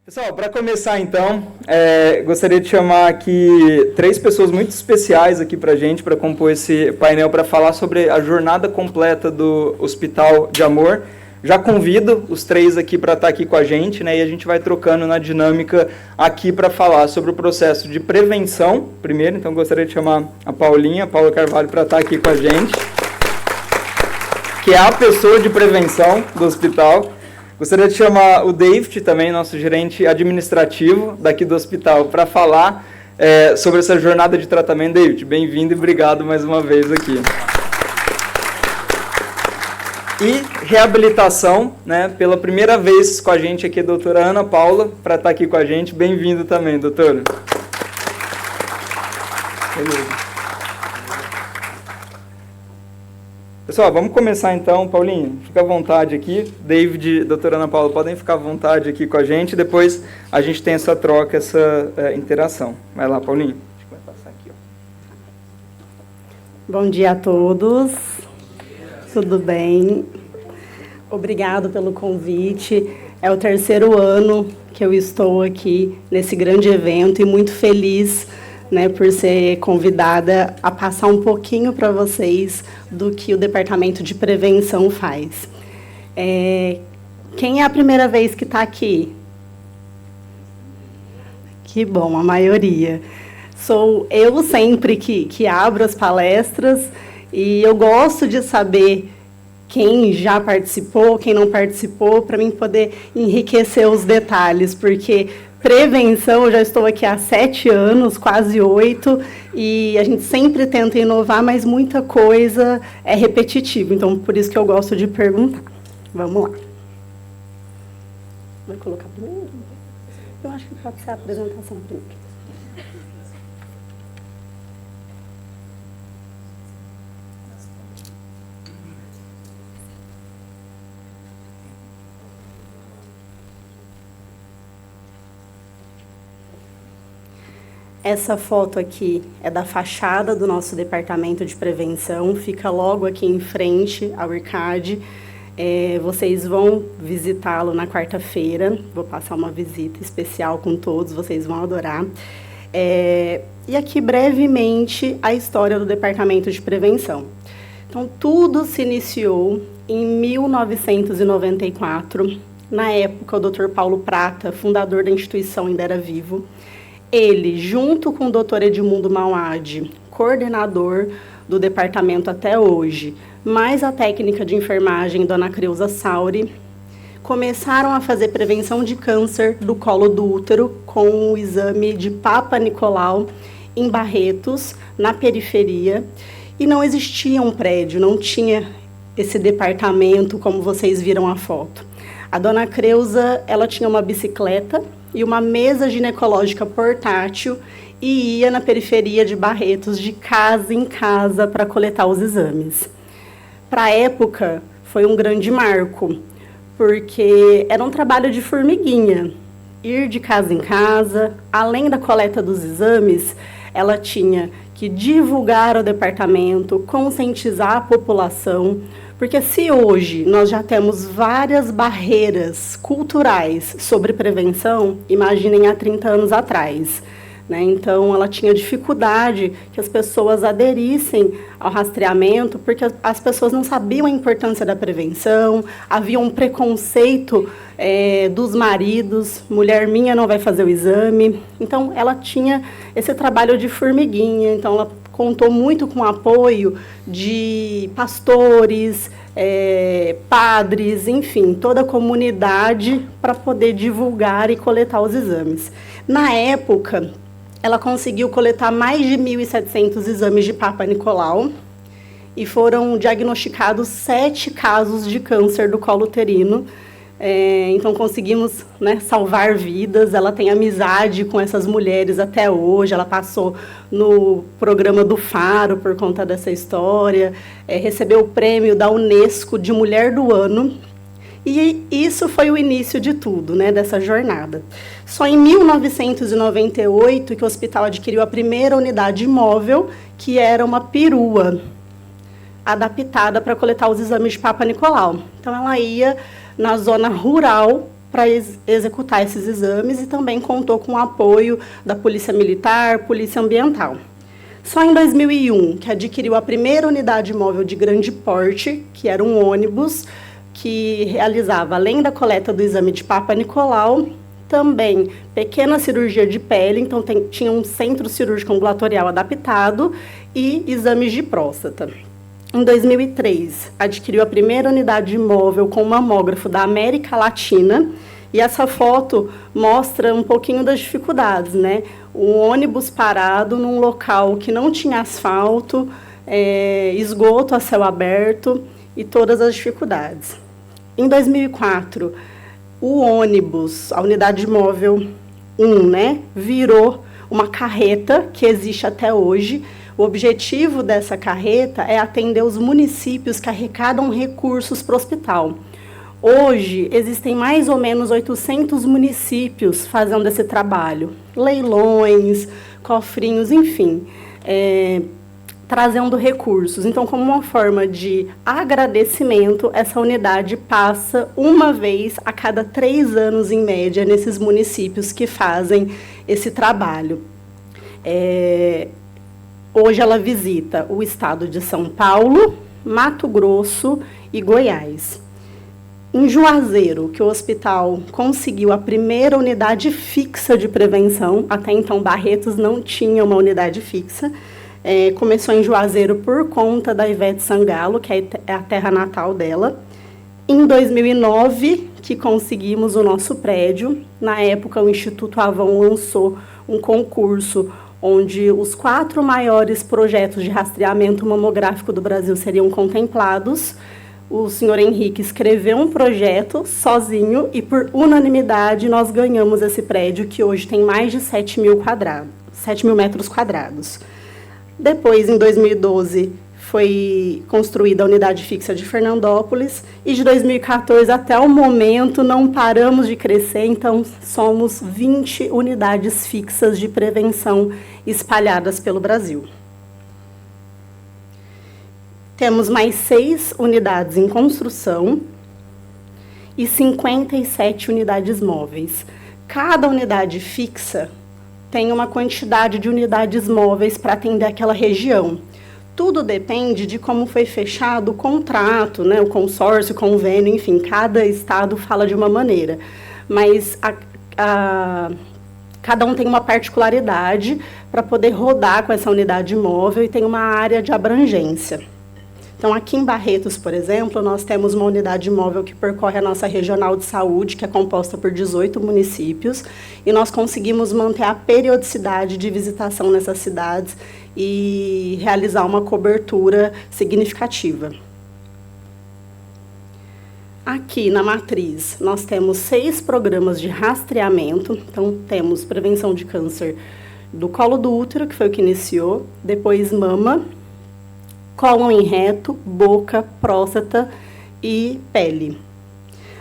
Pessoal, para começar então, gostaria de chamar aqui 3 pessoas muito especiais aqui para a gente, para compor esse painel, para falar sobre a jornada completa do Hospital de Amor. Já convido os 3 aqui para estar aqui com a gente, né, e a gente vai trocando na dinâmica aqui para falar sobre o processo de prevenção, primeiro. Então, gostaria de chamar a Paula Carvalho, para estar aqui com a gente, que é a pessoa de prevenção do hospital. Gostaria de chamar o David, também nosso gerente administrativo daqui do hospital, para falar sobre essa jornada de tratamento. David, bem-vindo e obrigado mais uma vez aqui. E reabilitação, né, pela primeira vez com a gente aqui, a doutora Ana Paula, para estar aqui com a gente. Bem-vindo também, doutora. Beleza. Pessoal, vamos começar então. Paulinho, fica à vontade aqui. David e doutora Ana Paula podem ficar à vontade aqui com a gente. Depois a gente tem essa troca, essa interação. Vai lá, Paulinho. Deixa eu passar aqui, ó. Bom dia a todos. Tudo bem? Obrigado pelo convite. É o 3º ano que eu estou aqui nesse grande evento e muito feliz, né, por ser convidada a passar um pouquinho para vocês do que o Departamento de Prevenção faz. Quem é a primeira vez que está aqui? Que bom, a maioria. Sou eu sempre que abro as palestras e eu gosto de saber quem já participou, quem não participou, para mim poder enriquecer os detalhes, porque prevenção, eu já estou aqui há 7 anos, quase 8, e a gente sempre tenta inovar, mas muita coisa é repetitiva, então por isso que eu gosto de perguntar. Vamos lá. Vai colocar primeiro? Eu acho que pode ser a apresentação primeiro. Essa foto aqui é da fachada do nosso departamento de prevenção, fica logo aqui em frente ao IRCAD. Vocês vão visitá-lo na quarta-feira, vou passar uma visita especial com todos, vocês vão adorar. E aqui, brevemente, a história do departamento de prevenção. Então, tudo se iniciou em 1994, na época, o Dr. Paulo Prata, fundador da instituição, ainda era vivo. Ele, junto com o Dr. Edmundo Mauad, coordenador do departamento até hoje, mais a técnica de enfermagem, Dona Creuza Sauri, começaram a fazer prevenção de câncer do colo do útero com o exame de Papa Nicolau em Barretos, na periferia, e não existia um prédio, não tinha esse departamento como vocês viram a foto. A Dona Creuza, ela tinha uma bicicleta e uma mesa ginecológica portátil e ia na periferia de Barretos, de casa em casa, para coletar os exames. Para a época, foi um grande marco, porque era um trabalho de formiguinha. Ir de casa em casa, além da coleta dos exames, ela tinha que divulgar o departamento, conscientizar a população, porque se hoje nós já temos várias barreiras culturais sobre prevenção, imaginem há 30 anos atrás, né? Então, ela tinha dificuldade que as pessoas aderissem ao rastreamento, porque as pessoas não sabiam a importância da prevenção, havia um preconceito dos maridos, mulher minha não vai fazer o exame. Então, ela tinha esse trabalho de formiguinha, então ela contou muito com o apoio de pastores, padres, enfim, toda a comunidade para poder divulgar e coletar os exames. Na época, ela conseguiu coletar mais de 1.700 exames de Papa Nicolau e foram diagnosticados 7 casos de câncer do colo uterino. Então, conseguimos, né, salvar vidas. Ela tem amizade com essas mulheres até hoje. Ela passou no programa do Faro por conta dessa história. Recebeu o prêmio da Unesco de Mulher do Ano. E isso foi o início de tudo, né, dessa jornada. Só em 1998 que o hospital adquiriu a primeira unidade móvel, que era uma perua adaptada para coletar os exames de Papa Nicolau. Então, ela ia na zona rural para executar esses exames e também contou com o apoio da Polícia Militar, Polícia Ambiental. Só em 2001 que adquiriu a primeira unidade móvel de grande porte, que era um ônibus que realizava, além da coleta do exame de Papa Nicolau, também pequena cirurgia de pele, então tinha um centro cirúrgico ambulatorial adaptado e exames de próstata. Em 2003, adquiriu a primeira unidade móvel com mamógrafo da América Latina, e essa foto mostra um pouquinho das dificuldades, né? Um ônibus parado num local que não tinha asfalto, esgoto a céu aberto e todas as dificuldades. Em 2004, o ônibus, a unidade móvel 1, né, virou uma carreta que existe até hoje. O objetivo dessa carreta é atender os municípios que arrecadam recursos para o hospital. Hoje, existem mais ou menos 800 municípios fazendo esse trabalho. Leilões, cofrinhos, enfim, trazendo recursos. Então, como uma forma de agradecimento, essa unidade passa uma vez a cada 3 anos, em média, nesses municípios que fazem esse trabalho. Hoje ela visita o estado de São Paulo, Mato Grosso e Goiás. Em Juazeiro, que o hospital conseguiu a primeira unidade fixa de prevenção, até então Barretos não tinha uma unidade fixa, começou em Juazeiro por conta da Ivete Sangalo, que é a terra natal dela. Em 2009, que conseguimos o nosso prédio, na época o Instituto Avon lançou um concurso onde os 4 maiores projetos de rastreamento mamográfico do Brasil seriam contemplados. O senhor Henrique escreveu um projeto sozinho e, por unanimidade, nós ganhamos esse prédio, que hoje tem mais de 7 mil metros quadrados. Depois, em 2012, foi construída a unidade fixa de Fernandópolis, e de 2014 até o momento não paramos de crescer, então somos 20 unidades fixas de prevenção espalhadas pelo Brasil. Temos mais 6 unidades em construção e 57 unidades móveis. Cada unidade fixa tem uma quantidade de unidades móveis para atender aquela região. Tudo depende de como foi fechado o contrato, né, o consórcio, o convênio, enfim, cada estado fala de uma maneira. Mas cada um tem uma particularidade para poder rodar com essa unidade móvel e tem uma área de abrangência. Então, aqui em Barretos, por exemplo, nós temos uma unidade móvel que percorre a nossa regional de saúde, que é composta por 18 municípios, e nós conseguimos manter a periodicidade de visitação nessas cidades e realizar uma cobertura significativa. Aqui na matriz, nós temos 6 programas de rastreamento. Então, temos prevenção de câncer do colo do útero, que foi o que iniciou, depois mama, cólon em reto, boca, próstata e pele.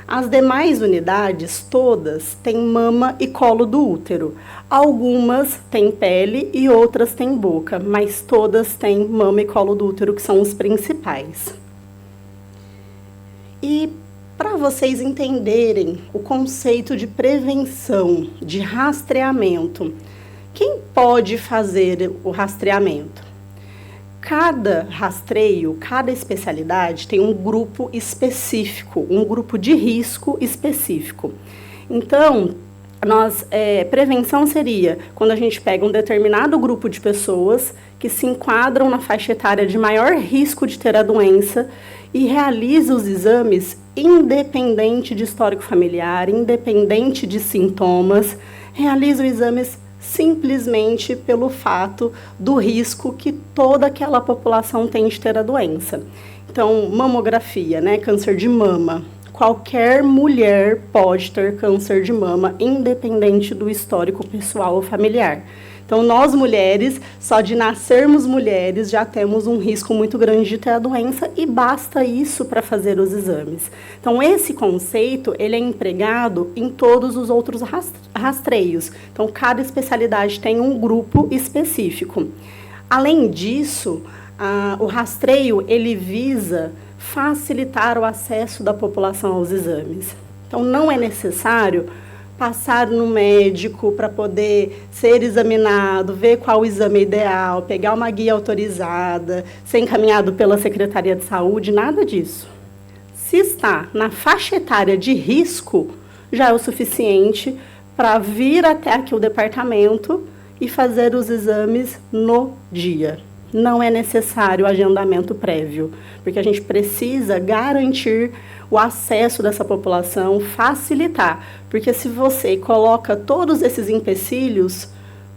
As demais unidades, todas, têm mama e colo do útero. Algumas têm pele e outras têm boca, mas todas têm mama e colo do útero, que são os principais. E para vocês entenderem o conceito de prevenção, de rastreamento, quem pode fazer o rastreamento? Cada rastreio, cada especialidade tem um grupo específico, um grupo de risco específico. Então, prevenção seria quando a gente pega um determinado grupo de pessoas que se enquadram na faixa etária de maior risco de ter a doença e realiza os exames independente de histórico familiar, independente de sintomas, realiza os exames simplesmente pelo fato do risco que toda aquela população tem de ter a doença. Então, mamografia, né, câncer de mama. Qualquer mulher pode ter câncer de mama, independente do histórico pessoal ou familiar. Então, nós mulheres, só de nascermos mulheres, já temos um risco muito grande de ter a doença e basta isso para fazer os exames. Então, esse conceito, ele é empregado em todos os outros rastreios. Então, cada especialidade tem um grupo específico. Além disso, o rastreio, ele visa facilitar o acesso da população aos exames. Então, não é necessário passar no médico para poder ser examinado, ver qual o exame ideal, pegar uma guia autorizada, ser encaminhado pela Secretaria de Saúde, nada disso. Se está na faixa etária de risco, já é o suficiente para vir até aqui o departamento e fazer os exames no dia. Não é necessário agendamento prévio, porque a gente precisa garantir o acesso dessa população, facilitar, porque se você coloca todos esses empecilhos,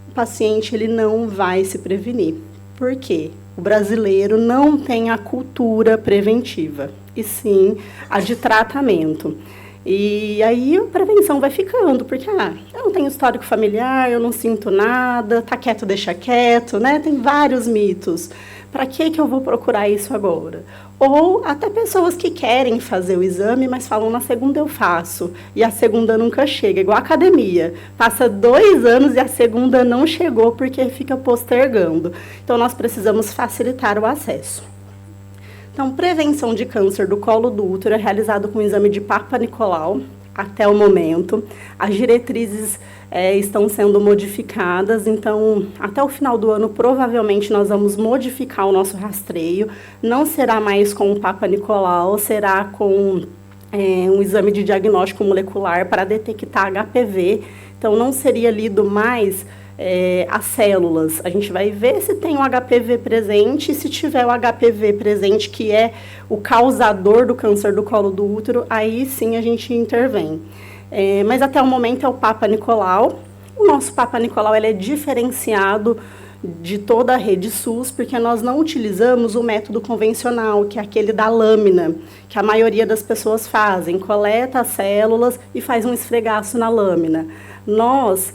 o paciente ele não vai se prevenir. Por quê? O brasileiro não tem a cultura preventiva, e sim a de tratamento. E aí a prevenção vai ficando, porque eu não tenho histórico familiar, eu não sinto nada, tá quieto, deixa quieto, né? Tem vários mitos. Para que eu vou procurar isso agora? Ou até pessoas que querem fazer o exame, mas falam, na segunda eu faço, e a segunda nunca chega, igual a academia. Passa 2 anos e a segunda não chegou porque fica postergando. Então, nós precisamos facilitar o acesso. Então, prevenção de câncer do colo do útero é realizado com o exame de Papa Nicolau até o momento. As diretrizes estão sendo modificadas, então, até o final do ano, provavelmente, nós vamos modificar o nosso rastreio. Não será mais com o Papa Nicolau, será com um exame de diagnóstico molecular para detectar HPV. Então, não seria lido mais as células. A gente vai ver se tem o HPV presente, e se tiver o HPV presente, que é o causador do câncer do colo do útero, aí sim a gente intervém. Mas até o momento é o Papa Nicolau. O nosso Papa Nicolau ele é diferenciado de toda a rede SUS, porque nós não utilizamos o método convencional, que é aquele da lâmina, que a maioria das pessoas fazem, coleta as células e faz um esfregaço na lâmina. Nós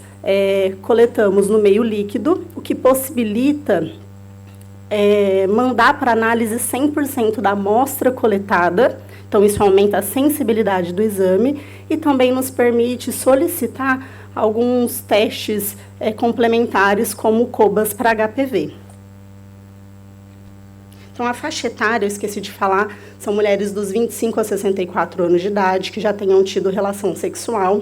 coletamos no meio líquido, o que possibilita mandar para análise 100% da amostra coletada. Então, isso aumenta a sensibilidade do exame e também nos permite solicitar alguns testes complementares, como o COBAS para HPV. Então, a faixa etária, eu esqueci de falar, são mulheres dos 25 a 64 anos de idade que já tenham tido relação sexual.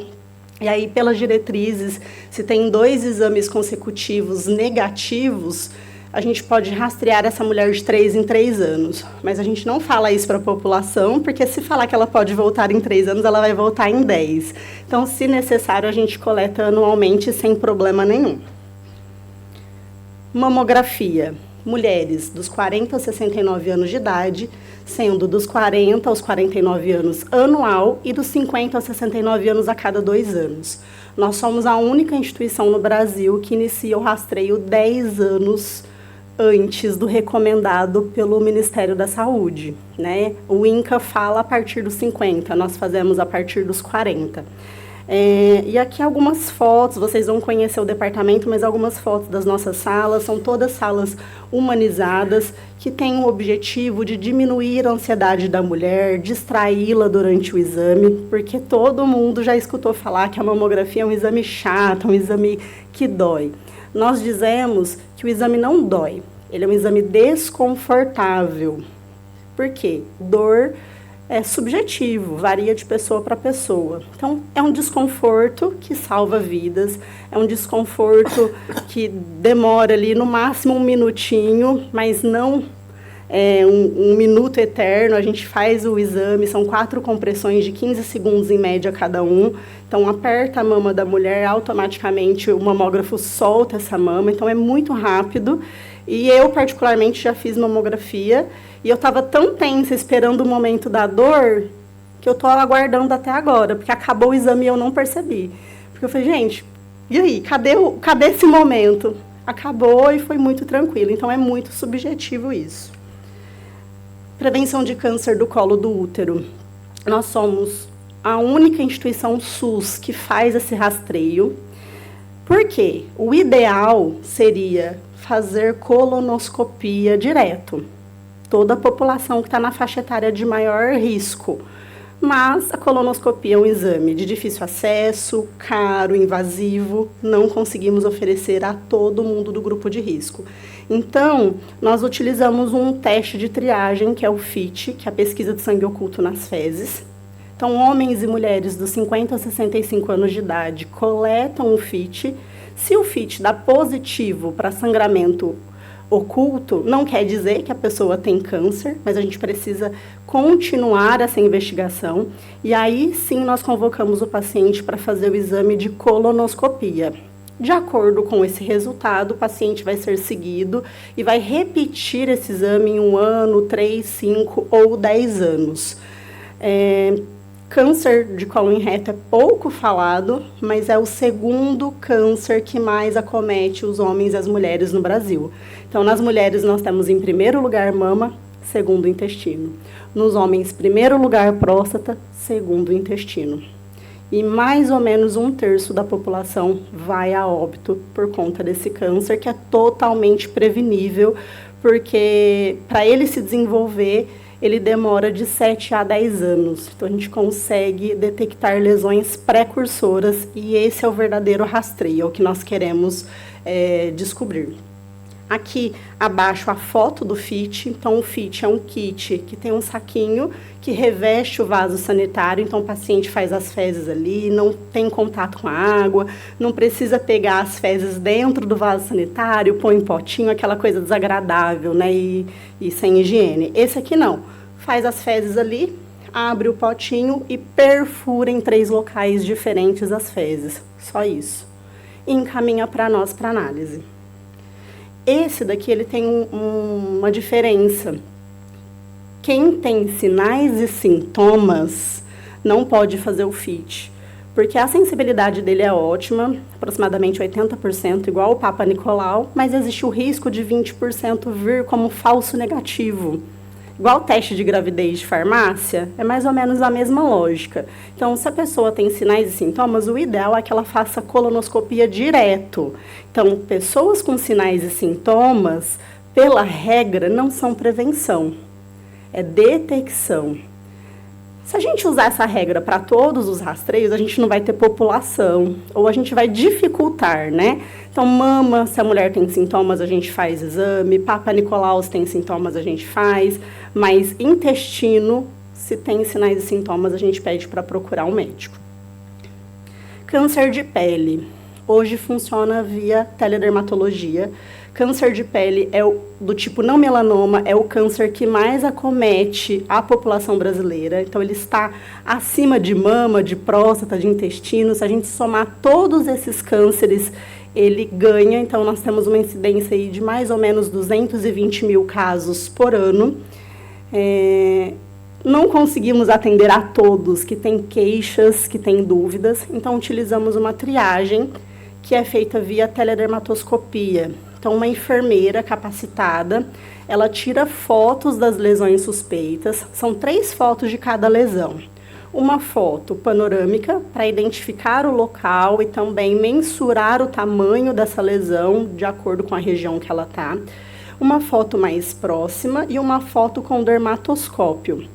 E aí, pelas diretrizes, se tem 2 exames consecutivos negativos, a gente pode rastrear essa mulher de 3 em 3 anos. Mas a gente não fala isso para a população, porque se falar que ela pode voltar em 3 anos, ela vai voltar em 10. Então, se necessário, a gente coleta anualmente sem problema nenhum. Mamografia. Mulheres dos 40 a 69 anos de idade, sendo dos 40 aos 49 anos anual e dos 50 a 69 anos a cada 2 anos. Nós somos a única instituição no Brasil que inicia o rastreio 10 anos antes do recomendado pelo Ministério da Saúde, né? O INCA fala a partir dos 50, nós fazemos a partir dos 40. E aqui algumas fotos, vocês vão conhecer o departamento, mas algumas fotos das nossas salas, são todas salas humanizadas, que têm o objetivo de diminuir a ansiedade da mulher, distraí-la durante o exame, porque todo mundo já escutou falar que a mamografia é um exame chato, um exame que dói. Nós dizemos que o exame não dói, ele é um exame desconfortável. Por quê? Dor é subjetivo, varia de pessoa para pessoa. Então, é um desconforto que salva vidas, é um desconforto que demora ali no máximo 1 minutinho, mas não um minuto eterno. A gente faz o exame, são 4 compressões de 15 segundos em média cada um. Então, aperta a mama da mulher, automaticamente o mamógrafo solta essa mama, então é muito rápido. E eu, particularmente, já fiz mamografia, e eu estava tão tensa esperando o momento da dor, que eu estou aguardando até agora, porque acabou o exame e eu não percebi. Porque eu falei, gente, e aí, cadê esse momento? Acabou e foi muito tranquilo, então é muito subjetivo isso. Prevenção de câncer do colo do útero. Nós somos a única instituição SUS que faz esse rastreio. Por quê? O ideal seria fazer colonoscopia direto. Toda a população que está na faixa etária de maior risco. Mas a colonoscopia é um exame de difícil acesso, caro, invasivo, não conseguimos oferecer a todo mundo do grupo de risco. Então, nós utilizamos um teste de triagem, que é o FIT, que é a pesquisa de sangue oculto nas fezes. Então, homens e mulheres dos 50 a 65 anos de idade coletam o FIT. Se o FIT dá positivo para sangramento oculto, não quer dizer que a pessoa tem câncer, mas a gente precisa continuar essa investigação. E aí, sim, nós convocamos o paciente para fazer o exame de colonoscopia. De acordo com esse resultado, o paciente vai ser seguido e vai repetir esse exame em 1 ano, 3, 5 ou 10 anos. Câncer de cólon reto é pouco falado, mas é o segundo câncer que mais acomete os homens e as mulheres no Brasil. Então, nas mulheres, nós temos em primeiro lugar mama, segundo intestino. Nos homens, primeiro lugar próstata, segundo intestino. E mais ou menos 1/3 da população vai a óbito por conta desse câncer, que é totalmente prevenível, porque para ele se desenvolver, ele demora de 7 a 10 anos. Então, a gente consegue detectar lesões precursoras e esse é o verdadeiro rastreio, é o que nós queremos descobrir. Aqui abaixo a foto do FIT. Então, o FIT é um kit que tem um saquinho que reveste o vaso sanitário. Então, o paciente faz as fezes ali, não tem contato com a água, não precisa pegar as fezes dentro do vaso sanitário, põe em potinho, aquela coisa desagradável, né? E sem higiene. Esse aqui não. Faz as fezes ali, abre o potinho e perfura em 3 locais diferentes as fezes. Só isso. E encaminha para nós para análise. Esse daqui, ele tem uma diferença. Quem tem sinais e sintomas não pode fazer o FIT, porque a sensibilidade dele é ótima, aproximadamente 80%, igual o Papa Nicolau, mas existe o risco de 20% vir como falso negativo. Igual o teste de gravidez de farmácia, é mais ou menos a mesma lógica. Então, se a pessoa tem sinais e sintomas, o ideal é que ela faça colonoscopia direto. Então, pessoas com sinais e sintomas, pela regra, não são prevenção, é detecção. Se a gente usar essa regra para todos os rastreios, a gente não vai ter população, ou a gente vai dificultar, né? Então, mama, se a mulher tem sintomas, a gente faz exame, Papa Nicolau, se tem sintomas, a gente faz, mas intestino, se tem sinais e sintomas, a gente pede para procurar um médico. Câncer de pele. Hoje funciona via teledermatologia. Câncer de pele é do tipo não melanoma, é o câncer que mais acomete a população brasileira. Então, ele está acima de mama, de próstata, de intestino. Se a gente somar todos esses cânceres, ele ganha. Então, nós temos uma incidência aí de mais ou menos 220 mil casos por ano. Não conseguimos atender a todos que têm queixas, que têm dúvidas. Então, utilizamos uma triagem que é feita via teledermatoscopia. Então, uma enfermeira capacitada, ela tira fotos das lesões suspeitas, são 3 fotos de cada lesão. Uma foto panorâmica para identificar o local e também mensurar o tamanho dessa lesão de acordo com a região que ela está. Uma foto mais próxima e uma foto com dermatoscópio.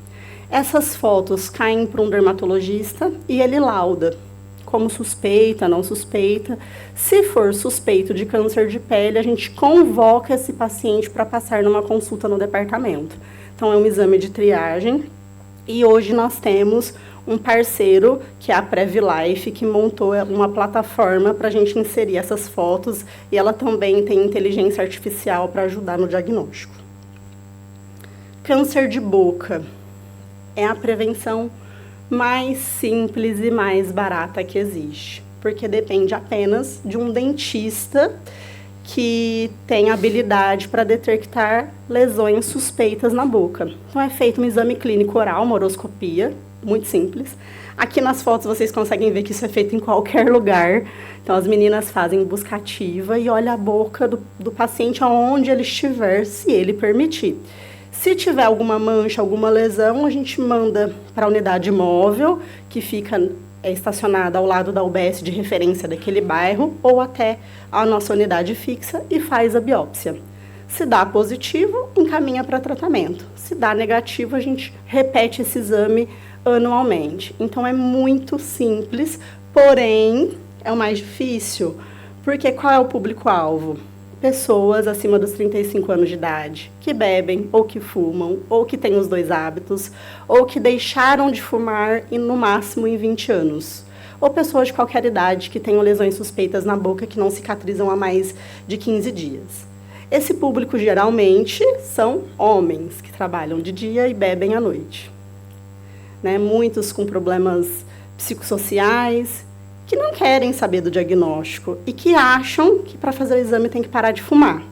Essas fotos caem para um dermatologista e ele lauda como suspeita, não suspeita. Se for suspeito de câncer de pele, a gente convoca esse paciente para passar numa consulta no departamento. Então, é um exame de triagem. E hoje nós temos um parceiro, que é a PrevLife, que montou uma plataforma para a gente inserir essas fotos. E ela também tem inteligência artificial para ajudar no diagnóstico. Câncer de boca é a prevenção mais simples e mais barata que existe, porque depende apenas de um dentista que tem habilidade para detectar lesões suspeitas na boca. Então, é feito um exame clínico oral, uma horoscopia, muito simples. Aqui nas fotos vocês conseguem ver que isso é feito em qualquer lugar. Então, as meninas fazem busca ativa e olham a boca do paciente aonde ele estiver, se ele permitir. Se tiver alguma mancha, alguma lesão, a gente manda para a unidade móvel, que fica estacionada ao lado da UBS de referência daquele bairro, ou até a nossa unidade fixa e faz a biópsia. Se dá positivo, encaminha para tratamento. Se dá negativo, a gente repete esse exame anualmente. Então, é muito simples, porém, é o mais difícil, porque qual é o público-alvo? pessoas acima dos 35 anos de idade, que bebem, ou que fumam, ou que têm os dois hábitos, ou que deixaram de fumar no máximo em 20 anos. Ou pessoas de qualquer idade que tenham lesões suspeitas na boca que não cicatrizam há mais de 15 dias. Esse público, geralmente, são homens que trabalham de dia e bebem à noite. Né? Muitos com problemas psicossociais, que não querem saber do diagnóstico e que acham que para fazer o exame tem que parar de fumar.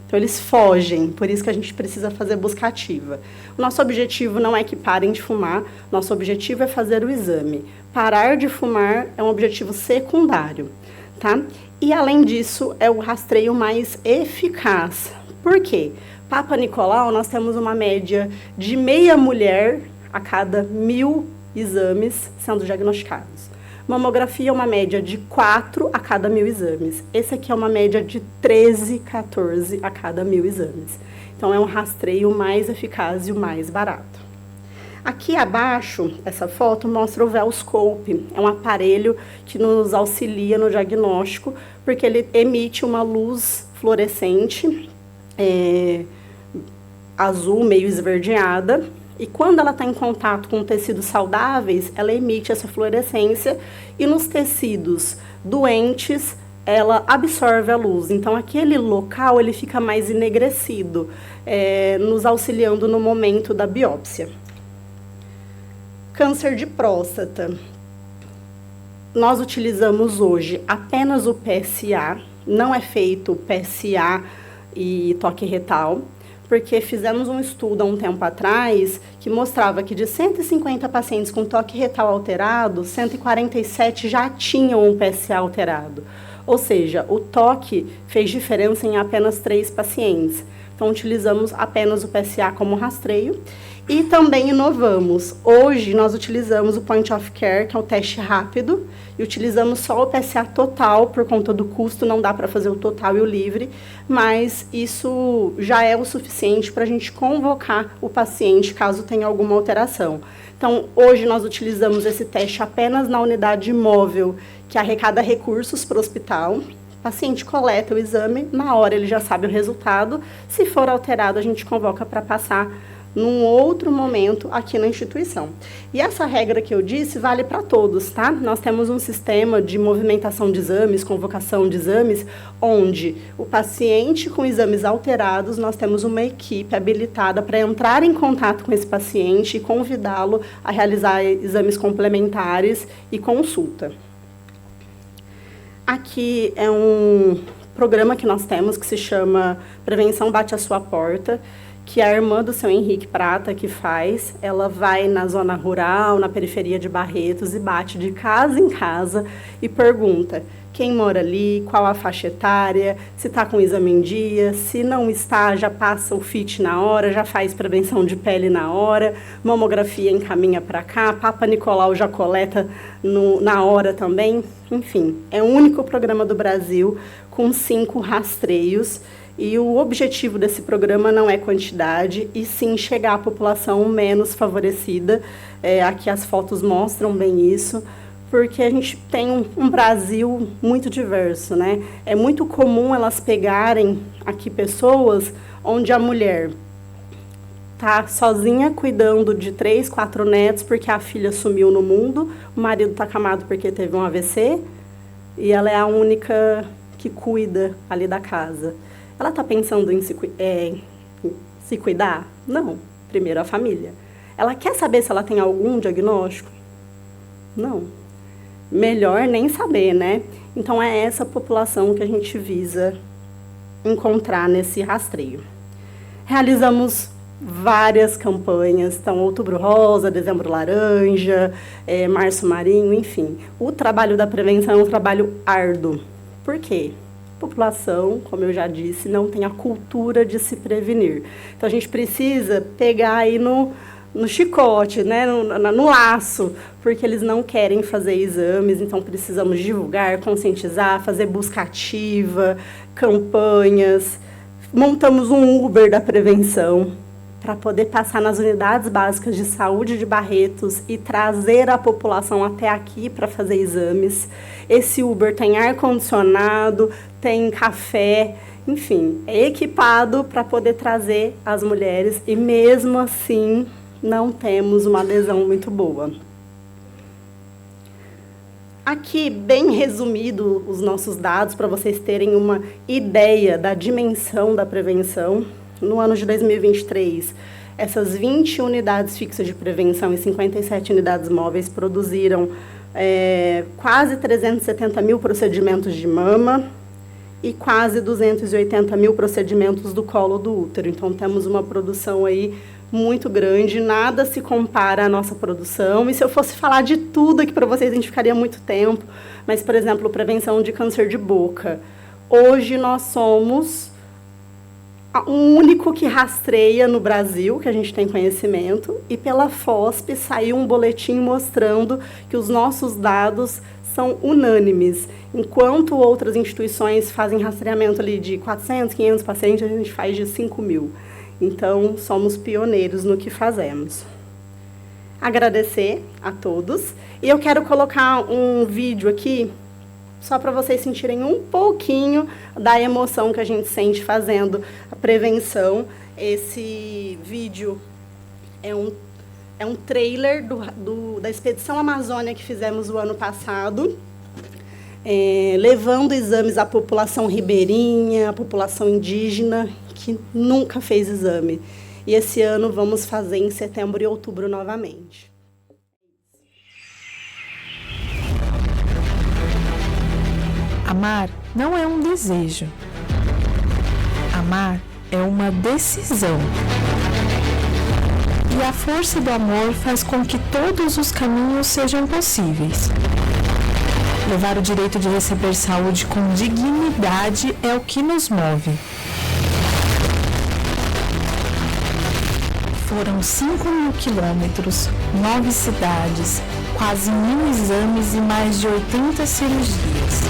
Então, eles fogem, por isso que a gente precisa fazer busca ativa. O nosso objetivo não é que parem de fumar, nosso objetivo é fazer o exame. Parar de fumar é um objetivo secundário, tá? E, além disso, é o rastreio mais eficaz. Por quê? Papa Nicolau, nós temos uma média de meia mulher a cada 1.000 exames sendo diagnosticados. Mamografia é uma média de 4 a cada 1.000 exames. Esse aqui é uma média de 13, 14 a cada 1.000 exames. Então, é um rastreio mais eficaz e o mais barato. Aqui abaixo, essa foto mostra o Velscope. É um aparelho que nos auxilia no diagnóstico, porque ele emite uma luz fluorescente, azul, meio esverdeada, e quando ela está em contato com tecidos saudáveis, ela emite essa fluorescência, e nos tecidos doentes, ela absorve a luz. Então, aquele local ele fica mais enegrecido, nos auxiliando no momento da biópsia. Câncer de próstata. Nós utilizamos hoje apenas o PSA, não é feito PSA e toque retal, porque fizemos um estudo há um tempo atrás que mostrava que de 150 pacientes com toque retal alterado, 147 já tinham um PSA alterado. Ou seja, o toque fez diferença em apenas 3 pacientes. Então, utilizamos apenas o PSA como rastreio. E também inovamos. Hoje, nós utilizamos o Point of Care, que é o teste rápido, e utilizamos só o PSA total, por conta do custo, não dá para fazer o total e o livre, mas isso já é o suficiente para a gente convocar o paciente, caso tenha alguma alteração. Então, hoje nós utilizamos esse teste apenas na unidade móvel, que arrecada recursos para o hospital. O paciente coleta o exame, na hora ele já sabe o resultado. Se for alterado, a gente convoca para passar num outro momento aqui na instituição. E essa regra que eu disse vale para todos, tá? Nós temos um sistema de movimentação de exames, convocação de exames, onde o paciente com exames alterados, nós temos uma equipe habilitada para entrar em contato com esse paciente e convidá-lo a realizar exames complementares e consulta. Aqui é um programa que nós temos que se chama Prevenção Bate à Sua Porta, que a irmã do seu Henrique Prata que faz. Ela vai na zona rural, na periferia de Barretos, e bate de casa em casa e pergunta quem mora ali, qual a faixa etária, se está com o exame em dia, se não está, já passa o FIT na hora, já faz prevenção de pele na hora, mamografia encaminha para cá, Papa Nicolau já coleta na hora também. Enfim, é o único programa do Brasil com 5 rastreios. E o objetivo desse programa não é quantidade, e sim chegar à população menos favorecida. Aqui as fotos mostram bem isso, porque a gente tem um Brasil muito diverso, né? É muito comum elas pegarem aqui pessoas onde a mulher está sozinha cuidando de 3, 4 netos porque a filha sumiu no mundo, o marido está acamado porque teve um AVC, e ela é a única que cuida ali da casa. Ela está pensando em se cuidar? Não. Primeiro a família. Ela quer saber se ela tem algum diagnóstico? Não. Melhor nem saber, né? Então, é essa população que a gente visa encontrar nesse rastreio. Realizamos várias campanhas, então Outubro Rosa, Dezembro Laranja, Março Marinho, enfim. O trabalho da prevenção é um trabalho árduo. Por quê? A população, como eu já disse, não tem a cultura de se prevenir. Então, a gente precisa pegar aí no chicote, né, no laço, porque eles não querem fazer exames. Então, precisamos divulgar, conscientizar, fazer busca ativa, campanhas. Montamos um Uber da prevenção, para poder passar nas unidades básicas de saúde de Barretos e trazer a população até aqui para fazer exames. Esse Uber tem ar-condicionado, tem café, enfim, é equipado para poder trazer as mulheres e mesmo assim não temos uma adesão muito boa. Aqui, bem resumido, os nossos dados, para vocês terem uma ideia da dimensão da prevenção. No ano de 2023, essas 20 unidades fixas de prevenção e 57 unidades móveis produziram quase 370 mil procedimentos de mama e quase 280 mil procedimentos do colo do útero. Então, temos uma produção aí muito grande, nada se compara à nossa produção. E se eu fosse falar de tudo aqui para vocês, a gente ficaria muito tempo. Mas, por exemplo, prevenção de câncer de boca. Hoje, nós somos o único que rastreia no Brasil, que a gente tem conhecimento, e pela FOSP saiu um boletim mostrando que os nossos dados são unânimes. Enquanto outras instituições fazem rastreamento ali de 400, 500 pacientes, a gente faz de 5 mil. Então, somos pioneiros no que fazemos. Agradecer a todos. E eu quero colocar um vídeo aqui, só para vocês sentirem um pouquinho da emoção que a gente sente fazendo a prevenção. Esse vídeo é um trailer da Expedição Amazônia que fizemos o ano passado, levando exames à população ribeirinha, à população indígena, que nunca fez exame. E esse ano vamos fazer em setembro e outubro novamente. Amar não é um desejo. Amar é uma decisão. E a força do amor faz com que todos os caminhos sejam possíveis. Levar o direito de receber saúde com dignidade é o que nos move. Foram 5.000 quilômetros, 9 cidades, quase 1.000 exames e mais de 80 cirurgias.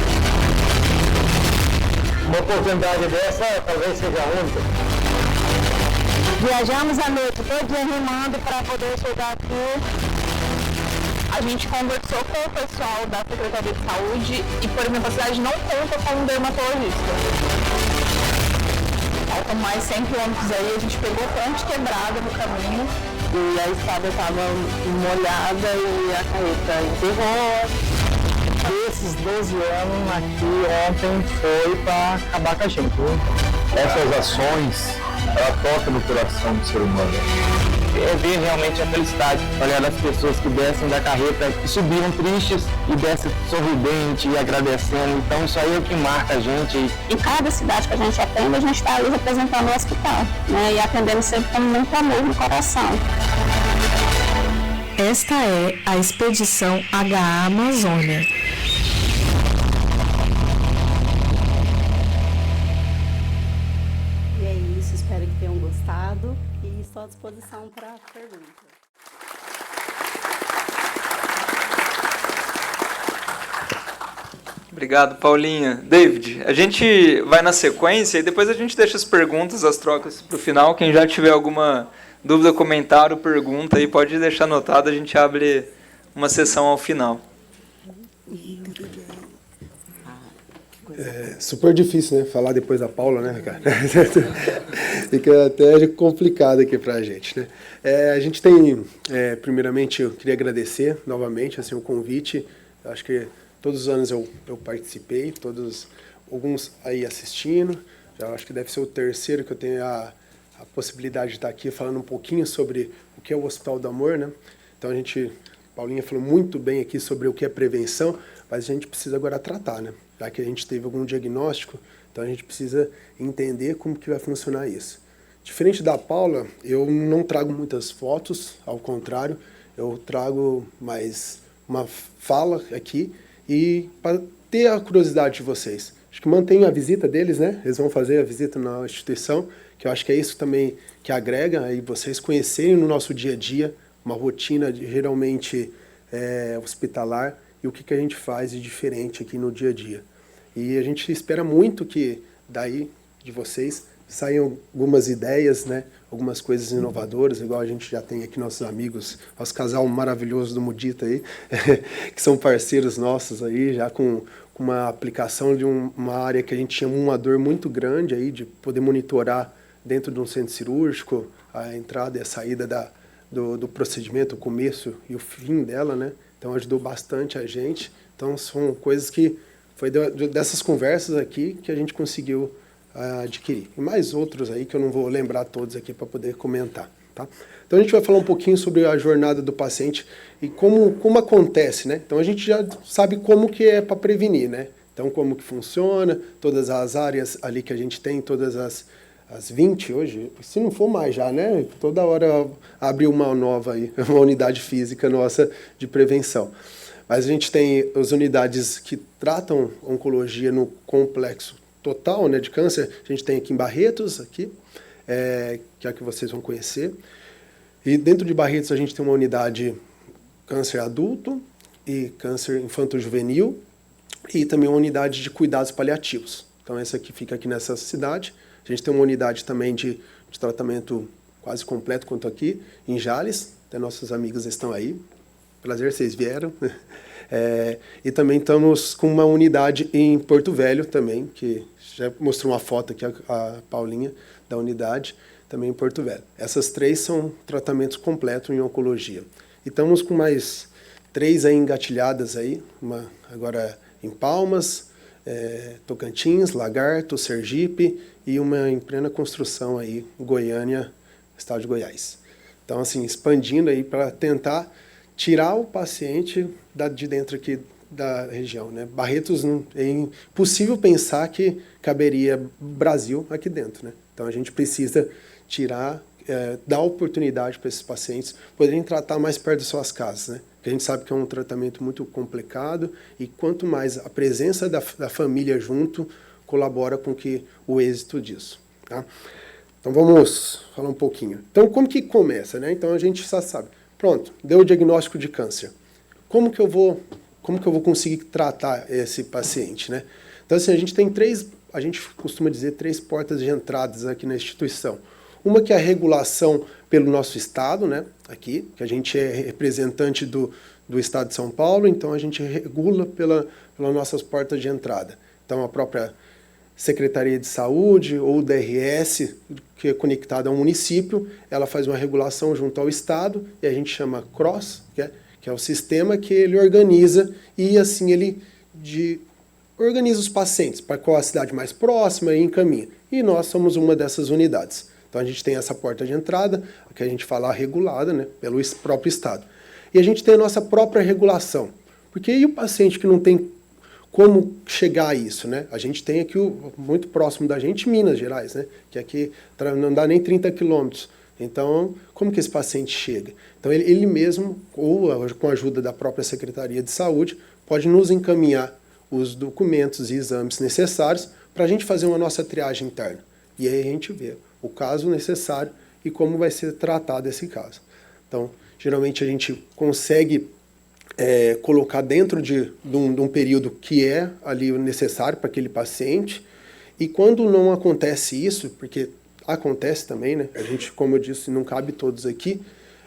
Uma oportunidade dessa talvez seja a única. Viajamos a noite toda remando para poder chegar aqui. A gente conversou com o pessoal da Secretaria de Saúde e, por exemplo, a cidade não conta com um dermatologista. Faltam mais 100 quilômetros aí, a gente pegou ponte quebrada no caminho e a estrada estava molhada e a carreta enterrou. Esses 12 anos aqui ontem foi para acabar com a gente, viu? Essas ações, ela toca no coração do ser humano. É ver realmente a felicidade, olhar as pessoas que descem da carreta, que subiram tristes e descem sorridente e agradecendo. Então isso aí é o que marca a gente. Em cada cidade que a gente atende, a gente está ali representando o hospital, né? E atendendo sempre com muito amor no coração. Esta é a Expedição HA Amazônia. E é isso, espero que tenham gostado e estou à disposição para perguntas. Obrigado, Paulinha. David, a gente vai na sequência e depois a gente deixa as perguntas, as trocas para o final. Quem já tiver alguma dúvida, comentário, pergunta, aí pode deixar anotado, a gente abre uma sessão ao final. É super difícil, né? Falar depois da Paula, né, cara? Fica até complicado aqui pra gente, né? A gente tem, primeiramente, eu queria agradecer novamente assim, o convite. Acho que todos os anos eu participei, alguns aí assistindo. Já acho que deve ser o terceiro que eu tenho a possibilidade de estar aqui falando um pouquinho sobre o que é o Hospital do Amor, né? Então Paulinha falou muito bem aqui sobre o que é prevenção, mas a gente precisa agora tratar, né? Já que a gente teve algum diagnóstico, então a gente precisa entender como que vai funcionar isso. Diferente da Paula, eu não trago muitas fotos, ao contrário, eu trago mais uma fala aqui e para ter a curiosidade de vocês. Acho que mantém a visita deles, né? Eles vão fazer a visita na instituição, que eu acho que é isso também que agrega aí vocês conhecerem no nosso dia a dia uma rotina geralmente hospitalar e o que a gente faz de diferente aqui no dia a dia. E a gente espera muito que daí de vocês saem algumas ideias, né? Algumas coisas inovadoras, igual a gente já tem aqui nossos amigos, nosso casal maravilhoso do Mudita aí, que são parceiros nossos aí, já com uma aplicação de uma área que a gente tinha uma dor muito grande aí, de poder monitorar dentro de um centro cirúrgico a entrada e a saída do procedimento, o começo e o fim dela, né? Então ajudou bastante a gente. Então são coisas que foi dessas conversas aqui que a gente conseguiu adquirir. E mais outros aí que eu não vou lembrar todos aqui para poder comentar, tá? Então a gente vai falar um pouquinho sobre a jornada do paciente e como acontece, né? Então a gente já sabe como que é para prevenir, né? Então como que funciona, todas as áreas ali que a gente tem, todas as 20 hoje, se não for mais já, né? Toda hora abre uma nova aí, uma unidade física nossa de prevenção. Mas a gente tem as unidades que tratam oncologia no complexo total, né, de câncer. A gente tem aqui em Barretos, aqui, que é a que vocês vão conhecer. E dentro de Barretos a gente tem uma unidade câncer adulto e câncer infanto-juvenil e também uma unidade de cuidados paliativos. Então essa aqui fica aqui nessa cidade. A gente tem uma unidade também de tratamento quase completo quanto aqui, em Jales. Até nossos amigos estão aí. Prazer, vocês vieram. E também estamos com uma unidade em Porto Velho também, que já mostrou uma foto aqui, a Paulinha, da unidade, também em Porto Velho. Essas 3 são tratamentos completos em oncologia. E estamos com mais 3 aí engatilhadas aí, uma agora em Palmas, Tocantins, Lagarto, Sergipe e uma em plena construção aí, Goiânia, estado de Goiás. Então, assim, expandindo aí para tentar tirar o paciente de dentro aqui da região, né? Barretos, é impossível pensar que caberia Brasil aqui dentro, né? Então a gente precisa tirar, dar oportunidade para esses pacientes poderem tratar mais perto de suas casas, né? Porque a gente sabe que é um tratamento muito complicado e quanto mais a presença da família junto colabora com o êxito disso, tá? Então vamos falar um pouquinho. Então como que começa, né? Então a gente já sabe. Pronto, deu o diagnóstico de câncer. Como que eu vou conseguir tratar esse paciente, né? Então, assim, a gente costuma dizer 3 portas de entradas aqui na instituição. Uma que é a regulação pelo nosso estado, né? Aqui, que a gente é representante do estado de São Paulo, então a gente regula pelas nossas portas de entrada. Então, a própria Secretaria de Saúde ou DRS, que é conectada ao município, ela faz uma regulação junto ao Estado, e a gente chama CROSS, que é o sistema que ele organiza, e assim ele organiza os pacientes para qual a cidade mais próxima e encaminha. E nós somos uma dessas unidades. Então a gente tem essa porta de entrada, que a gente fala regulada, né, pelo próprio Estado. E a gente tem a nossa própria regulação. Porque e o paciente que não tem como chegar a isso, né? A gente tem aqui, muito próximo da gente, Minas Gerais, né? Que aqui não dá nem 30 quilômetros. Então, como que esse paciente chega? Então, ele mesmo, ou com a ajuda da própria Secretaria de Saúde, pode nos encaminhar os documentos e exames necessários para a gente fazer uma nossa triagem interna. E aí a gente vê o caso necessário e como vai ser tratado esse caso. Então, geralmente a gente consegue colocar dentro de um período que é ali necessário para aquele paciente, e quando não acontece isso, porque acontece também, né? A gente, como eu disse, não cabe todos aqui,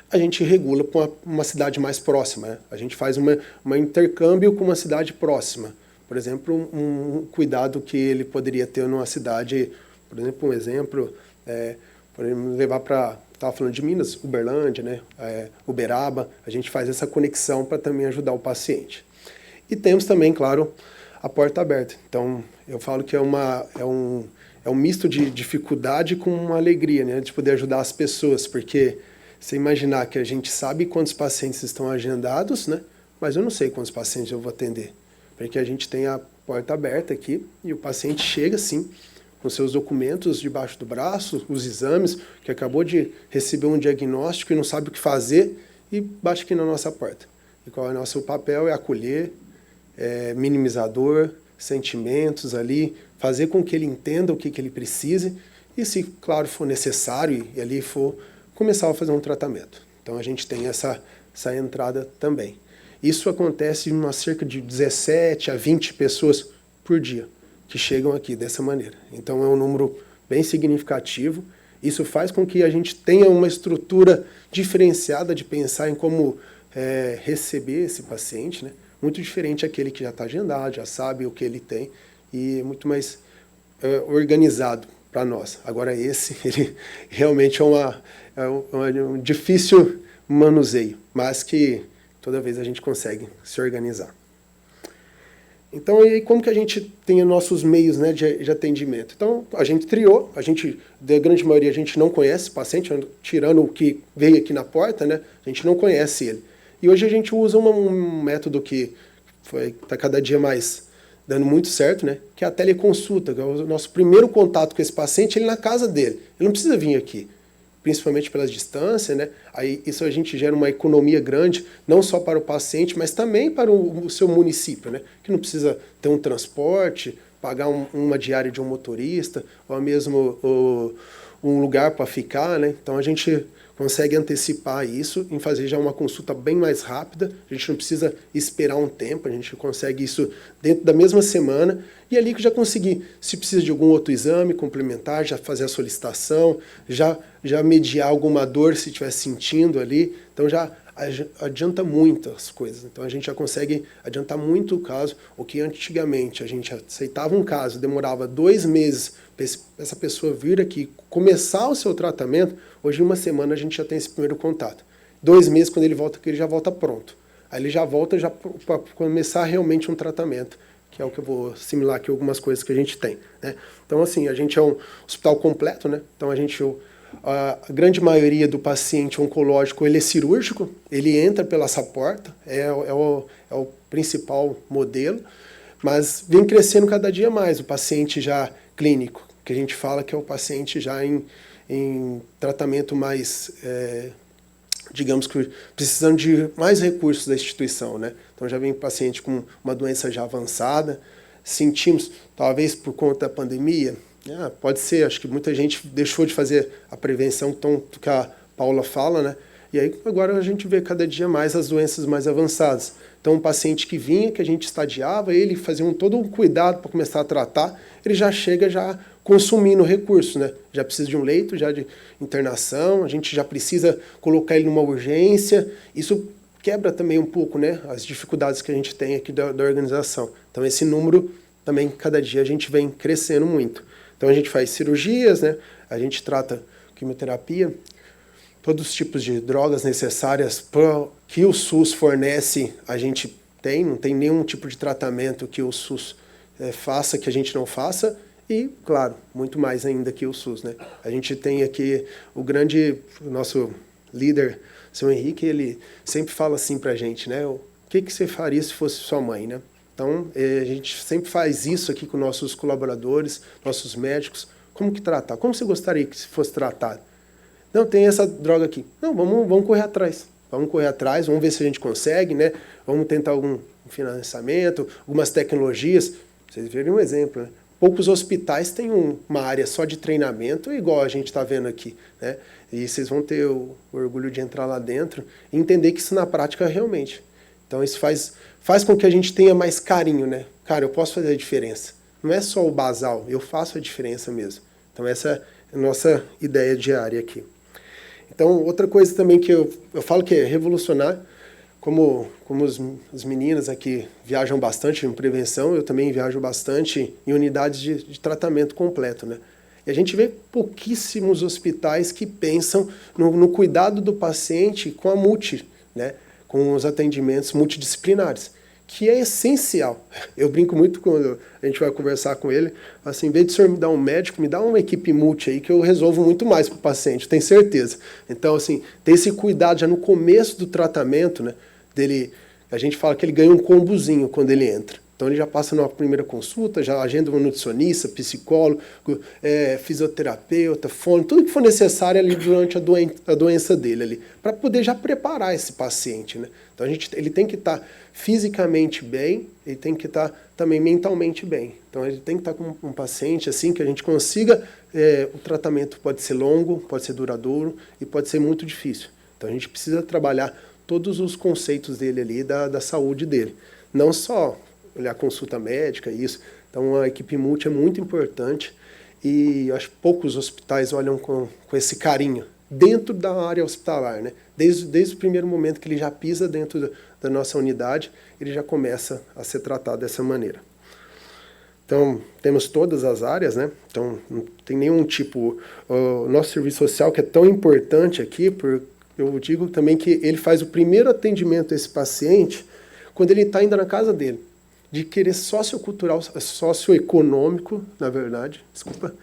a gente regula para uma cidade mais próxima, né? A gente faz uma intercâmbio com uma cidade próxima. Por exemplo, um cuidado que ele poderia ter numa cidade, por exemplo, podemos levar para, estava falando de Minas, Uberlândia, né? Uberaba, a gente faz essa conexão para também ajudar o paciente. E temos também, claro, a porta aberta. Então, eu falo que é um misto de dificuldade com uma alegria, né? De poder ajudar as pessoas, porque você imaginar que a gente sabe quantos pacientes estão agendados, né? Mas eu não sei quantos pacientes eu vou atender, porque a gente tem a porta aberta aqui e o paciente chega, sim, com seus documentos debaixo do braço, os exames, que acabou de receber um diagnóstico e não sabe o que fazer, e bate aqui na nossa porta. E qual é o nosso papel? É acolher, minimizador, sentimentos ali, fazer com que ele entenda o que ele precise, e se, claro, for necessário e ali for, começar a fazer um tratamento. Então a gente tem essa entrada também. Isso acontece em cerca de 17 a 20 pessoas por dia que chegam aqui dessa maneira. Então é um número bem significativo. Isso faz com que a gente tenha uma estrutura diferenciada de pensar em como receber esse paciente, né? Muito diferente daquele que já está agendado, já sabe o que ele tem, e muito mais organizado para nós. Agora esse, ele realmente é um difícil manuseio, mas que toda vez a gente consegue se organizar. Então, e como que a gente tem os nossos meios, né, de atendimento? Então, a gente triou, da grande maioria, a gente não conhece o paciente, tirando o que veio aqui na porta, né, a gente não conhece ele. E hoje a gente usa um método que está cada dia mais dando muito certo, né, que é a teleconsulta, que é o nosso primeiro contato com esse paciente, ele na casa dele. Ele não precisa vir aqui, principalmente pelas distâncias, né? Aí isso a gente gera uma economia grande, não só para o paciente, mas também para o seu município, né? Que não precisa ter um transporte, pagar uma diária de um motorista, ou mesmo um lugar para ficar, né? Então a gente consegue antecipar isso em fazer já uma consulta bem mais rápida, a gente não precisa esperar um tempo, a gente consegue isso dentro da mesma semana, e ali que já conseguir, se precisa de algum outro exame complementar, já fazer a solicitação, já mediar alguma dor se estiver sentindo ali, então já adianta muito as coisas. Então a gente já consegue adiantar muito o caso, o que antigamente a gente aceitava um caso, demorava 2 meses para essa pessoa vir aqui, começar o seu tratamento, hoje em 1 semana a gente já tem esse primeiro contato. 2 meses, quando ele volta aqui, ele já volta pronto. Aí ele já volta para começar realmente um tratamento, que é o que eu vou assimilar aqui algumas coisas que a gente tem, né? Então, assim, a gente é um hospital completo, né? Então, a grande maioria do paciente oncológico, ele é cirúrgico, ele entra pela essa porta, é o principal modelo, mas vem crescendo cada dia mais o paciente já clínico, que a gente fala que é o paciente já em tratamento mais, digamos que precisando de mais recursos da instituição, né? Então já vem paciente com uma doença já avançada, sentimos, talvez por conta da pandemia, pode ser, acho que muita gente deixou de fazer a prevenção, tanto que a Paula fala, né? E aí agora a gente vê cada dia mais as doenças mais avançadas. Então um paciente que vinha, que a gente estadiava, ele fazia todo um cuidado para começar a tratar, ele já chega já consumindo recursos, né? Já precisa de um leito, já de internação, a gente já precisa colocar ele numa urgência, isso quebra também um pouco, né, as dificuldades que a gente tem aqui da organização. Então esse número também, cada dia a gente vem crescendo muito. Então a gente faz cirurgias, né, a gente trata quimioterapia, todos os tipos de drogas necessárias que o SUS fornece, a gente tem, não tem nenhum tipo de tratamento que o SUS faça, que a gente não faça, e, claro, muito mais ainda que o SUS, né. A gente tem aqui o nosso líder, seu Henrique, ele sempre fala assim pra gente, né, o que você faria se fosse sua mãe, né? Então, a gente sempre faz isso aqui com nossos colaboradores, nossos médicos. Como que tratar? Como você gostaria que fosse tratado? Não, tem essa droga aqui. Não, vamos correr atrás. Vamos correr atrás, vamos ver se a gente consegue, né? Vamos tentar algum financiamento, algumas tecnologias. Vocês viram um exemplo, né? Poucos hospitais têm uma área só de treinamento, igual a gente está vendo aqui, né? E vocês vão ter o orgulho de entrar lá dentro e entender que isso na prática realmente. Então isso faz com que a gente tenha mais carinho, né? Cara, eu posso fazer a diferença. Não é só o basal, eu faço a diferença mesmo. Então essa é a nossa ideia diária aqui. Então outra coisa também que eu falo que é revolucionar, como as meninas aqui viajam bastante em prevenção, eu também viajo bastante em unidades de tratamento completo, né? E a gente vê pouquíssimos hospitais que pensam no cuidado do paciente com a né? Com os atendimentos multidisciplinares, que é essencial. Eu brinco muito quando a gente vai conversar com ele, assim, em vez de o senhor me dar um médico, me dá uma equipe multi aí que eu resolvo muito mais para o paciente, tenho certeza. Então, assim, ter esse cuidado já no começo do tratamento, né, dele, a gente fala que ele ganha um combozinho quando ele entra. Então ele já passa numa primeira consulta, já agenda um nutricionista, psicólogo, fisioterapeuta, fono, tudo que for necessário ali durante a doença dele ali, para poder já preparar esse paciente, né? Então ele tem que estar fisicamente bem, ele tem que estar também mentalmente bem. Então ele tem que estar com um paciente assim que a gente consiga, o tratamento pode ser longo, pode ser duradouro e pode ser muito difícil. Então a gente precisa trabalhar todos os conceitos dele ali, da saúde dele. Não só olhar consulta médica, isso. Então a equipe multi é muito importante e acho que poucos hospitais olham com esse carinho dentro da área hospitalar, né? Desde o primeiro momento que ele já pisa dentro da nossa unidade, ele já começa a ser tratado dessa maneira. Então, temos todas as áreas, né? Então, não tem nenhum tipo... O nosso serviço social, que é tão importante aqui, eu digo também que ele faz o primeiro atendimento a esse paciente quando ele está ainda na casa dele, de querer sociocultural, socioeconômico, na verdade, desculpa,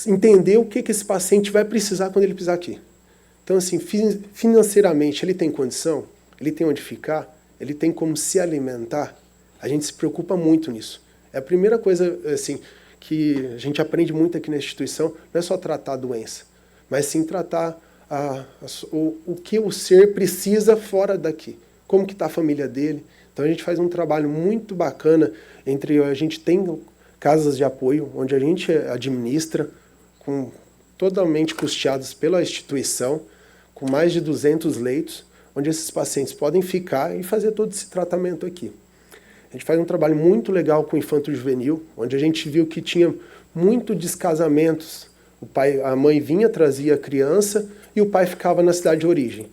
entender o que esse paciente vai precisar quando ele pisar aqui. Então, assim, financeiramente, ele tem condição, ele tem onde ficar, ele tem como se alimentar, a gente se preocupa muito nisso. É a primeira coisa, assim, que a gente aprende muito aqui na instituição, não é só tratar a doença, mas sim tratar o que o ser precisa fora daqui, como que está a família dele. Então a gente faz um trabalho muito bacana a gente tem casas de apoio, onde a gente administra, totalmente custeados pela instituição, com mais de 200 leitos, onde esses pacientes podem ficar e fazer todo esse tratamento aqui. A gente faz um trabalho muito legal com o infanto-juvenil, onde a gente viu que tinha muito descasamentos. A mãe vinha, trazia a criança e o pai ficava na cidade de origem.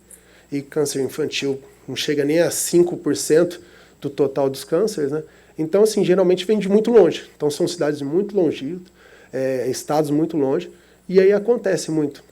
E câncer infantil não chega nem a 5% do total dos cânceres, né? Então, assim, geralmente vem de muito longe. Então, são cidades muito longínquas, estados muito longe, e aí acontece muito.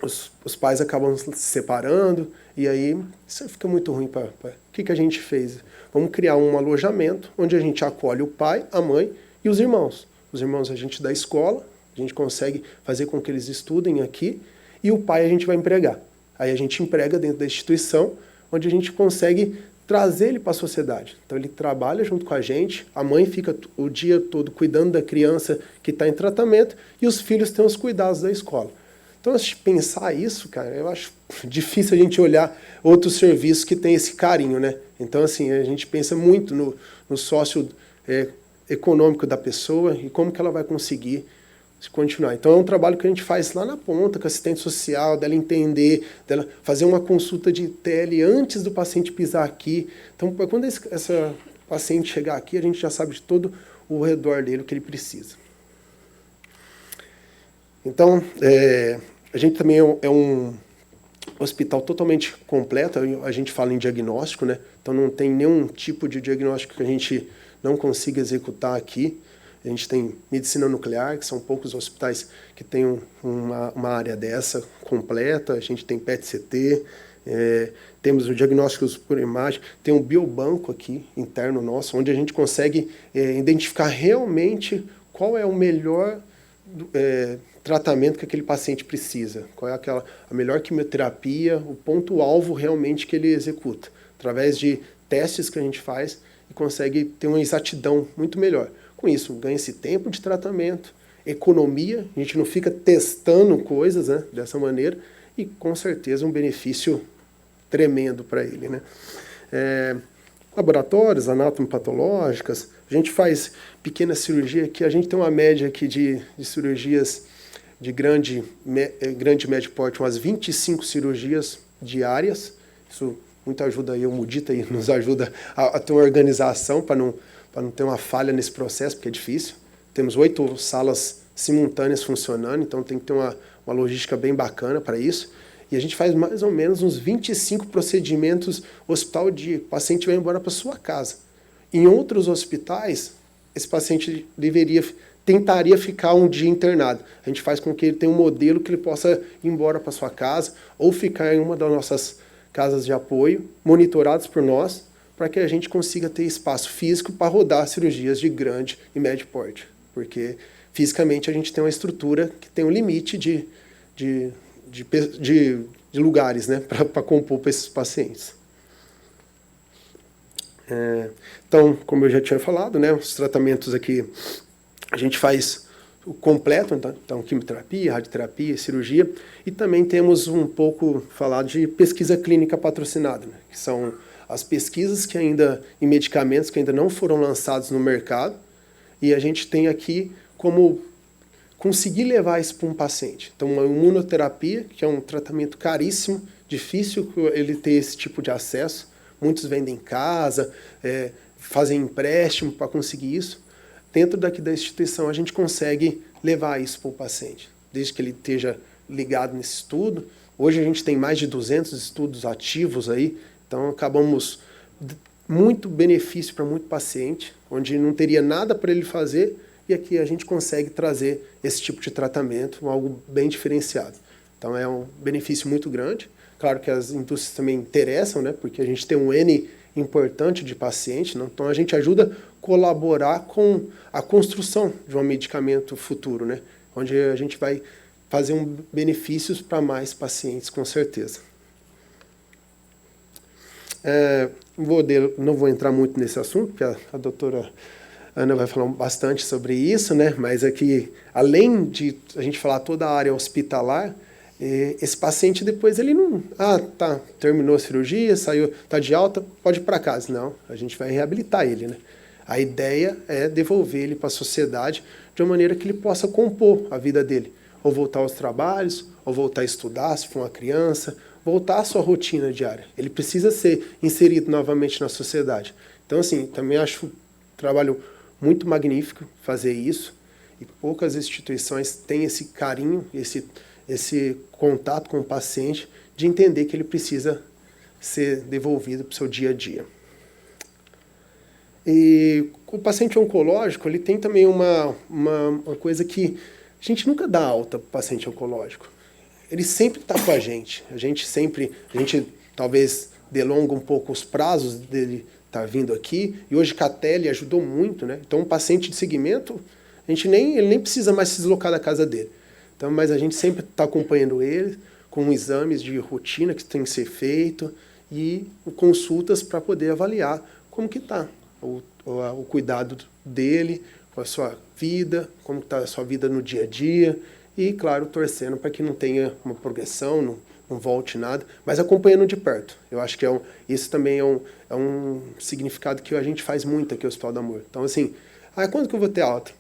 Os pais acabam se separando, e aí isso fica muito ruim. O que a gente fez? Vamos criar um alojamento onde a gente acolhe o pai, a mãe e os irmãos. Os irmãos a gente dá escola, a gente consegue fazer com que eles estudem aqui, e o pai a gente vai empregar. Aí a gente emprega dentro da instituição, onde a gente consegue trazer ele para a sociedade. Então ele trabalha junto com a gente, a mãe fica o dia todo cuidando da criança que está em tratamento, e os filhos têm os cuidados da escola. Então, se pensar isso, cara, eu acho difícil a gente olhar outros serviços que têm esse carinho, né? Então, assim, a gente pensa muito no sócio econômico da pessoa e como que ela vai conseguir continuar. Então, é um trabalho que a gente faz lá na ponta, com assistente social, dela entender, dela fazer uma consulta de tele antes do paciente pisar aqui. Então, quando essa paciente chegar aqui, a gente já sabe de todo o redor dele o que ele precisa. Então, a gente também é um hospital totalmente completo, a gente fala em diagnóstico, né? Então não tem nenhum tipo de diagnóstico que a gente não consiga executar aqui. A gente tem medicina nuclear, que são poucos hospitais que têm uma área dessa completa, a gente tem PET-CT, temos o diagnósticos por imagem, tem um biobanco aqui, interno nosso, onde a gente consegue identificar realmente qual é o melhor tratamento que aquele paciente precisa, qual é a melhor quimioterapia, o ponto-alvo realmente que ele executa, através de testes que a gente faz e consegue ter uma exatidão muito melhor. Com isso, ganha-se tempo de tratamento, economia, a gente não fica testando coisas, né, dessa maneira, e com certeza um benefício tremendo para ele, né? Laboratórios, anatomopatológicas, a gente faz pequena cirurgia, que a gente tem uma média aqui de cirurgias de grande e médio porte, umas 25 cirurgias diárias. Isso muito ajuda aí, o Mudita aí nos ajuda a ter uma organização para não ter uma falha nesse processo, porque é difícil. Temos 8 salas simultâneas funcionando, então tem que ter uma logística bem bacana para isso. E a gente faz mais ou menos uns 25 procedimentos hospital dia. O paciente vai embora para sua casa. Em outros hospitais, esse paciente tentaria ficar um dia internado. A gente faz com que ele tenha um modelo que ele possa ir embora para sua casa ou ficar em uma das nossas casas de apoio, monitorados por nós, para que a gente consiga ter espaço físico para rodar cirurgias de grande e médio porte. Porque fisicamente a gente tem uma estrutura que tem um limite de lugares, né, para compor para esses pacientes. Então, como eu já tinha falado, né, os tratamentos aqui, a gente faz o completo, então quimioterapia, radioterapia, cirurgia, e também temos um pouco falado de pesquisa clínica patrocinada, né, que são as pesquisas em medicamentos que ainda não foram lançados no mercado, e a gente tem aqui como conseguir levar isso para um paciente. Então, uma imunoterapia, que é um tratamento caríssimo, difícil ele ter esse tipo de acesso. Muitos vendem em casa, fazem empréstimo para conseguir isso. dentro daqui da instituição a gente consegue levar isso para o paciente, desde que ele esteja ligado nesse estudo. Hoje a gente tem mais de 200 estudos ativos aí, então acabamos muito benefício para muito paciente, onde não teria nada para ele fazer, e aqui a gente consegue trazer esse tipo de tratamento, algo bem diferenciado. Então é um benefício muito grande. Claro que as indústrias também interessam, né, porque a gente tem um N importante de paciente, né, então a gente ajuda a colaborar com a construção de um medicamento futuro, né, onde a gente vai fazer benefícios para pacientes, com certeza. Não vou entrar muito nesse assunto, porque a doutora Ana vai falar bastante sobre isso, né? Mas aqui, além de a gente falar toda a área hospitalar, esse paciente depois ele não... terminou a cirurgia, saiu, está de alta, pode ir para casa. Não, a gente vai reabilitar ele, né? A ideia é devolver ele para a sociedade de uma maneira que ele possa compor a vida dele. Ou voltar aos trabalhos, ou voltar a estudar, se for uma criança, voltar à sua rotina diária. Ele precisa ser inserido novamente na sociedade. Então, assim, também acho um trabalho muito magnífico fazer isso, e poucas instituições têm esse carinho, esse contato com o paciente, de entender que ele precisa ser devolvido para o seu dia a dia. E o paciente oncológico, ele tem também uma coisa que a gente nunca dá alta para o paciente oncológico. Ele sempre está com a gente. A gente talvez delonga um pouco os prazos dele estar vindo aqui, e hoje a tele ajudou muito, né? Então, um paciente de segmento, ele nem precisa mais se deslocar da casa dele. Então, mas a gente sempre está acompanhando ele, com exames de rotina que tem que ser feito, e consultas para poder avaliar como que está o cuidado dele, com a sua vida, como está a sua vida no dia a dia, e, claro, torcendo para que não tenha uma progressão, não volte nada, mas acompanhando de perto. Eu acho que isso também é um significado que a gente faz muito aqui no Hospital do Amor. Então, assim, quando que eu vou ter alta?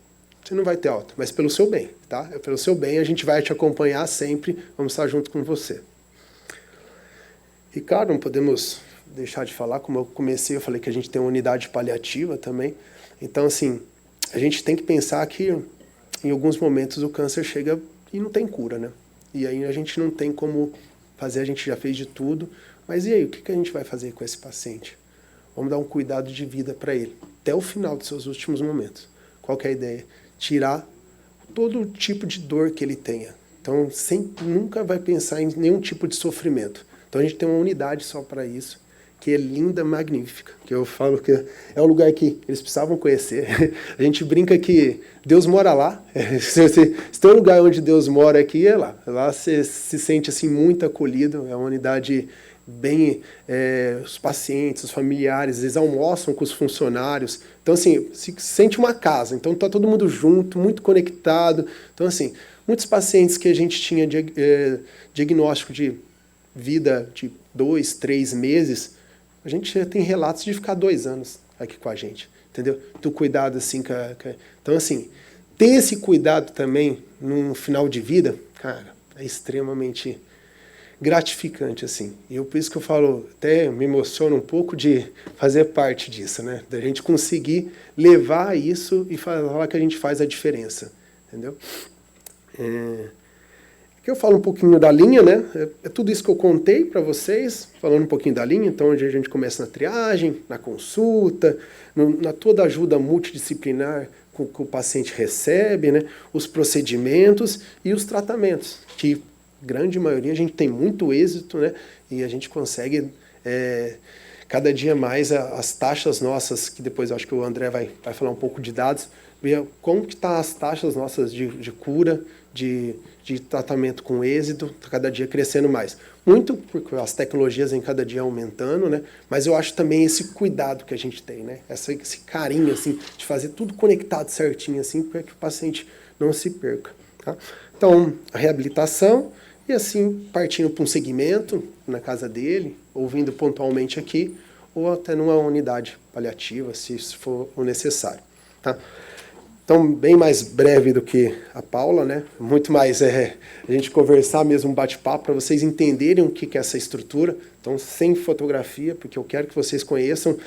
Você não vai ter alta, mas pelo seu bem, tá? Pelo seu bem, a gente vai te acompanhar sempre, vamos estar junto com você. E, claro, não podemos deixar de falar, como eu comecei, eu falei que a gente tem uma unidade paliativa também. Então, assim, a gente tem que pensar que em alguns momentos o câncer chega e não tem cura, né? E aí a gente não tem como fazer, a gente já fez de tudo, mas e aí, o que a gente vai fazer com esse paciente? Vamos dar um cuidado de vida para ele, até o final dos seus últimos momentos. Qual que é a ideia? Tirar todo tipo de dor que ele tenha. Então, nunca vai pensar em nenhum tipo de sofrimento. Então, a gente tem uma unidade só para isso, que é linda, magnífica, que eu falo que é o lugar que eles precisavam conhecer. A gente brinca que Deus mora lá. Se tem um lugar onde Deus mora aqui, é lá. Lá você se sente assim muito acolhido, é uma unidade bem... os pacientes, os familiares, eles almoçam com os funcionários. Então, assim, se sente uma casa. Então, está todo mundo junto, muito conectado. Então, assim, muitos pacientes que a gente tinha diagnóstico de vida de 2, 3 meses... A gente já tem relatos de ficar 2 anos aqui com a gente, entendeu? Do cuidado, assim, Então, assim, ter esse cuidado também no final de vida, cara, é extremamente gratificante, assim. E por isso que eu falo, até me emociona um pouco de fazer parte disso, né? Da gente conseguir levar isso e falar que a gente faz a diferença, entendeu? Aqui eu falo um pouquinho da linha, né? É tudo isso que eu contei para vocês, falando um pouquinho da linha, então onde a gente começa na triagem, na consulta, na toda ajuda multidisciplinar que o paciente recebe, né? Os procedimentos e os tratamentos, que grande maioria a gente tem muito êxito, né? E a gente consegue cada dia mais as taxas nossas, que depois eu acho que o André vai falar um pouco de dados, ver como que tá as taxas nossas de cura, de tratamento com êxito, cada dia crescendo mais. Muito porque as tecnologias em cada dia aumentando, né? Mas eu acho também esse cuidado que a gente tem, né? Esse carinho, assim, de fazer tudo conectado certinho, assim, para que o paciente não se perca, tá? Então, a reabilitação e, assim, partindo para um segmento na casa dele, ou vindo pontualmente aqui, ou até numa unidade paliativa, se isso for o necessário, tá? Então, bem mais breve do que a Paula, né? Muito mais a gente conversar mesmo, um bate-papo, para vocês entenderem o que é essa estrutura. Então, sem fotografia, porque eu quero que vocês conheçam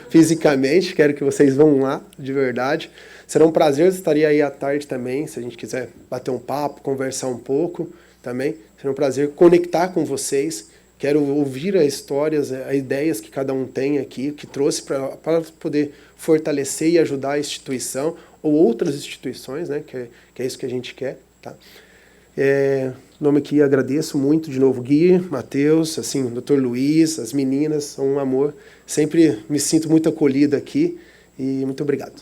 fisicamente, quero que vocês vão lá, de verdade. Será um prazer, estaria aí à tarde também, se a gente quiser bater um papo, conversar um pouco também. Será um prazer conectar com vocês. Quero ouvir as histórias, as ideias que cada um tem aqui, que trouxe para poder fortalecer e ajudar a instituição ou outras instituições, né? Que é isso que a gente quer. Tá? Nome aqui, agradeço muito de novo, Gui, Matheus, assim, Dr. Luiz, as meninas, são um amor. Sempre me sinto muito acolhido aqui e muito obrigado.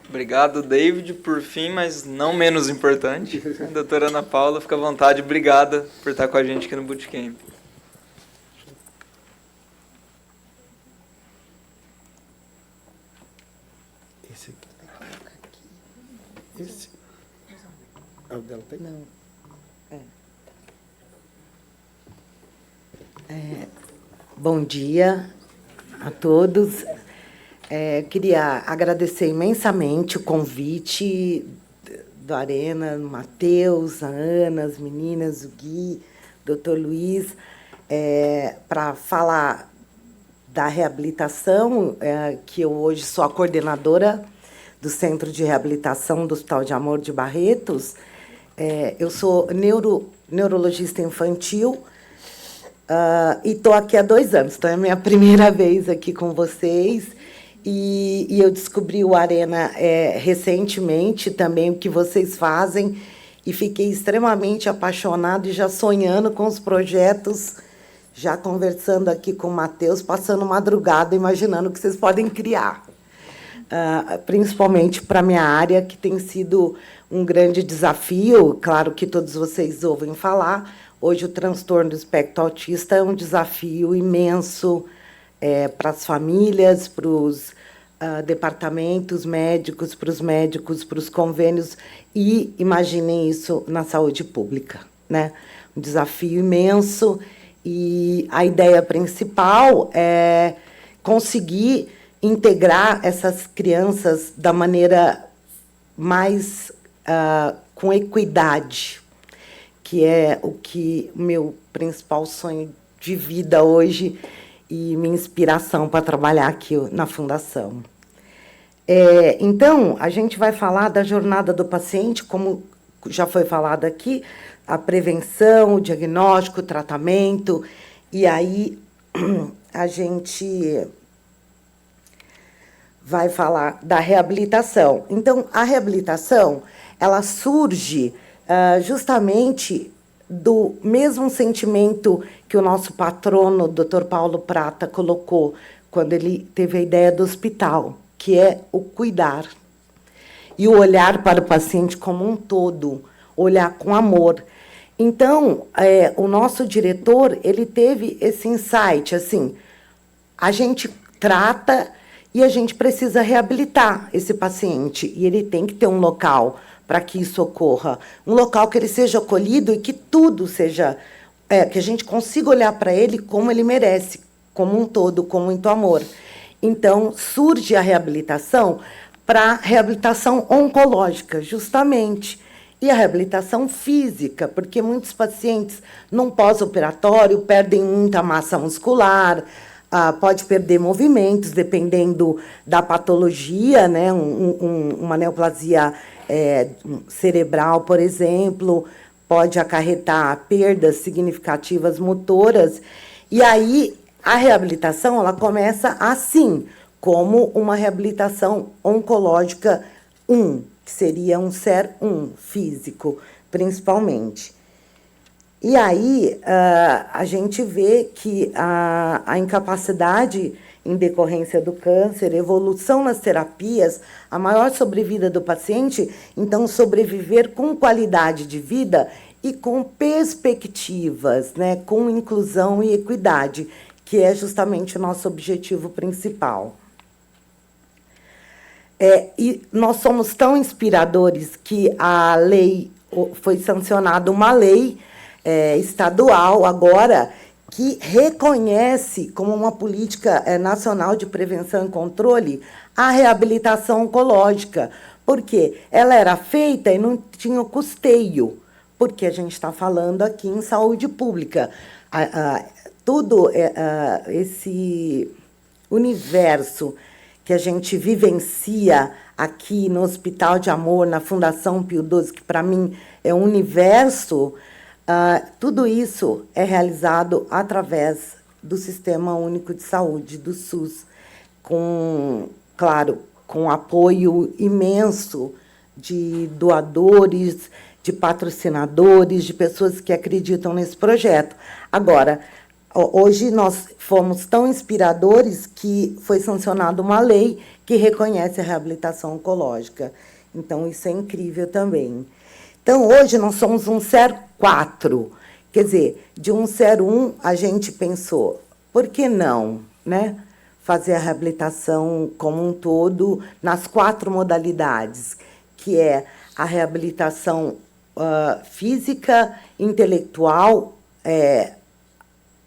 Obrigado, David. Por fim, mas não menos importante, a doutora Ana Paula, fica à vontade. Obrigada por estar com a gente aqui no Bootcamp. Esse aqui. Esse. Ah, o dela tem? Não. Bom dia a todos. Queria agradecer imensamente o convite do Arena, Matheus, a Ana, as meninas, o Gui, o Dr. Luiz, para falar da reabilitação, que eu hoje sou a coordenadora do Centro de Reabilitação do Hospital de Amor de Barretos. Eu sou neurologista infantil e estou aqui há 2 anos, então é a minha primeira vez aqui com vocês. E eu descobri o Arena recentemente também, o que vocês fazem, e fiquei extremamente apaixonada e já sonhando com os projetos, já conversando aqui com o Matheus, passando madrugada, imaginando o que vocês podem criar. Principalmente para a minha área, que tem sido um grande desafio. Claro que todos vocês ouvem falar, hoje o transtorno do espectro autista é um desafio imenso, para as famílias, para os departamentos médicos, para os convênios, e imaginem isso na saúde pública, né? Um desafio imenso, e a ideia principal é conseguir integrar essas crianças da maneira mais com equidade, que é o meu principal sonho de vida hoje, e minha inspiração para trabalhar aqui na Fundação. Então, a gente vai falar da jornada do paciente, como já foi falado aqui, a prevenção, o diagnóstico, o tratamento, e aí a gente vai falar da reabilitação. Então, a reabilitação, ela surge justamente do mesmo sentimento que o nosso patrono, Dr. Paulo Prata, colocou quando ele teve a ideia do hospital, que é o cuidar. E o olhar para o paciente como um todo, olhar com amor. Então, o nosso diretor, ele teve esse insight, assim, a gente trata e a gente precisa reabilitar esse paciente, e ele tem que ter um local para que isso ocorra, um local que ele seja acolhido e que tudo seja, que a gente consiga olhar para ele como ele merece, como um todo, com muito amor. Então, surge a reabilitação para reabilitação oncológica, justamente, e a reabilitação física, porque muitos pacientes, num pós-operatório, perdem muita massa muscular, pode perder movimentos, dependendo da patologia, né? Uma neoplasia cerebral, por exemplo, pode acarretar perdas significativas motoras. E aí, a reabilitação, ela começa assim, como uma reabilitação oncológica 1, que seria um SER 1, físico, principalmente. E aí, a gente vê que a incapacidade em decorrência do câncer, evolução nas terapias, a maior sobrevida do paciente, então sobreviver com qualidade de vida e com perspectivas, né, com inclusão e equidade, que é justamente o nosso objetivo principal. E nós somos tão inspiradores que a lei, foi sancionada uma lei estadual agora, que reconhece como uma política nacional de prevenção e controle a reabilitação oncológica, porque ela era feita e não tinha o custeio, porque a gente está falando aqui em saúde pública. tudo esse universo que a gente vivencia aqui no Hospital de Amor, na Fundação Pio XII, que para mim é um universo, tudo isso é realizado através do Sistema Único de Saúde, do SUS, claro, com apoio imenso de doadores, de patrocinadores, de pessoas que acreditam nesse projeto. Agora, hoje nós fomos tão inspiradores que foi sancionada uma lei que reconhece a reabilitação oncológica. Então, isso é incrível também. Então, hoje nós somos um SER 4. Quer dizer, de um SER 1, a gente pensou, por que não, né, fazer a reabilitação como um todo nas 4 modalidades, que é a reabilitação física, intelectual,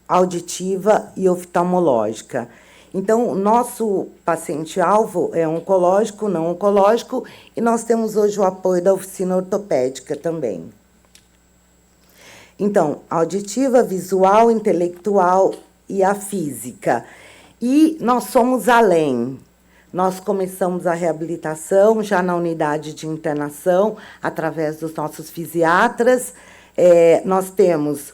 auditiva e oftalmológica. Então, o nosso paciente-alvo é oncológico, não oncológico, e nós temos hoje o apoio da oficina ortopédica também. Então, auditiva, visual, intelectual e a física. E nós somos além. Nós começamos a reabilitação já na unidade de internação, através dos nossos fisiatras. Nós temos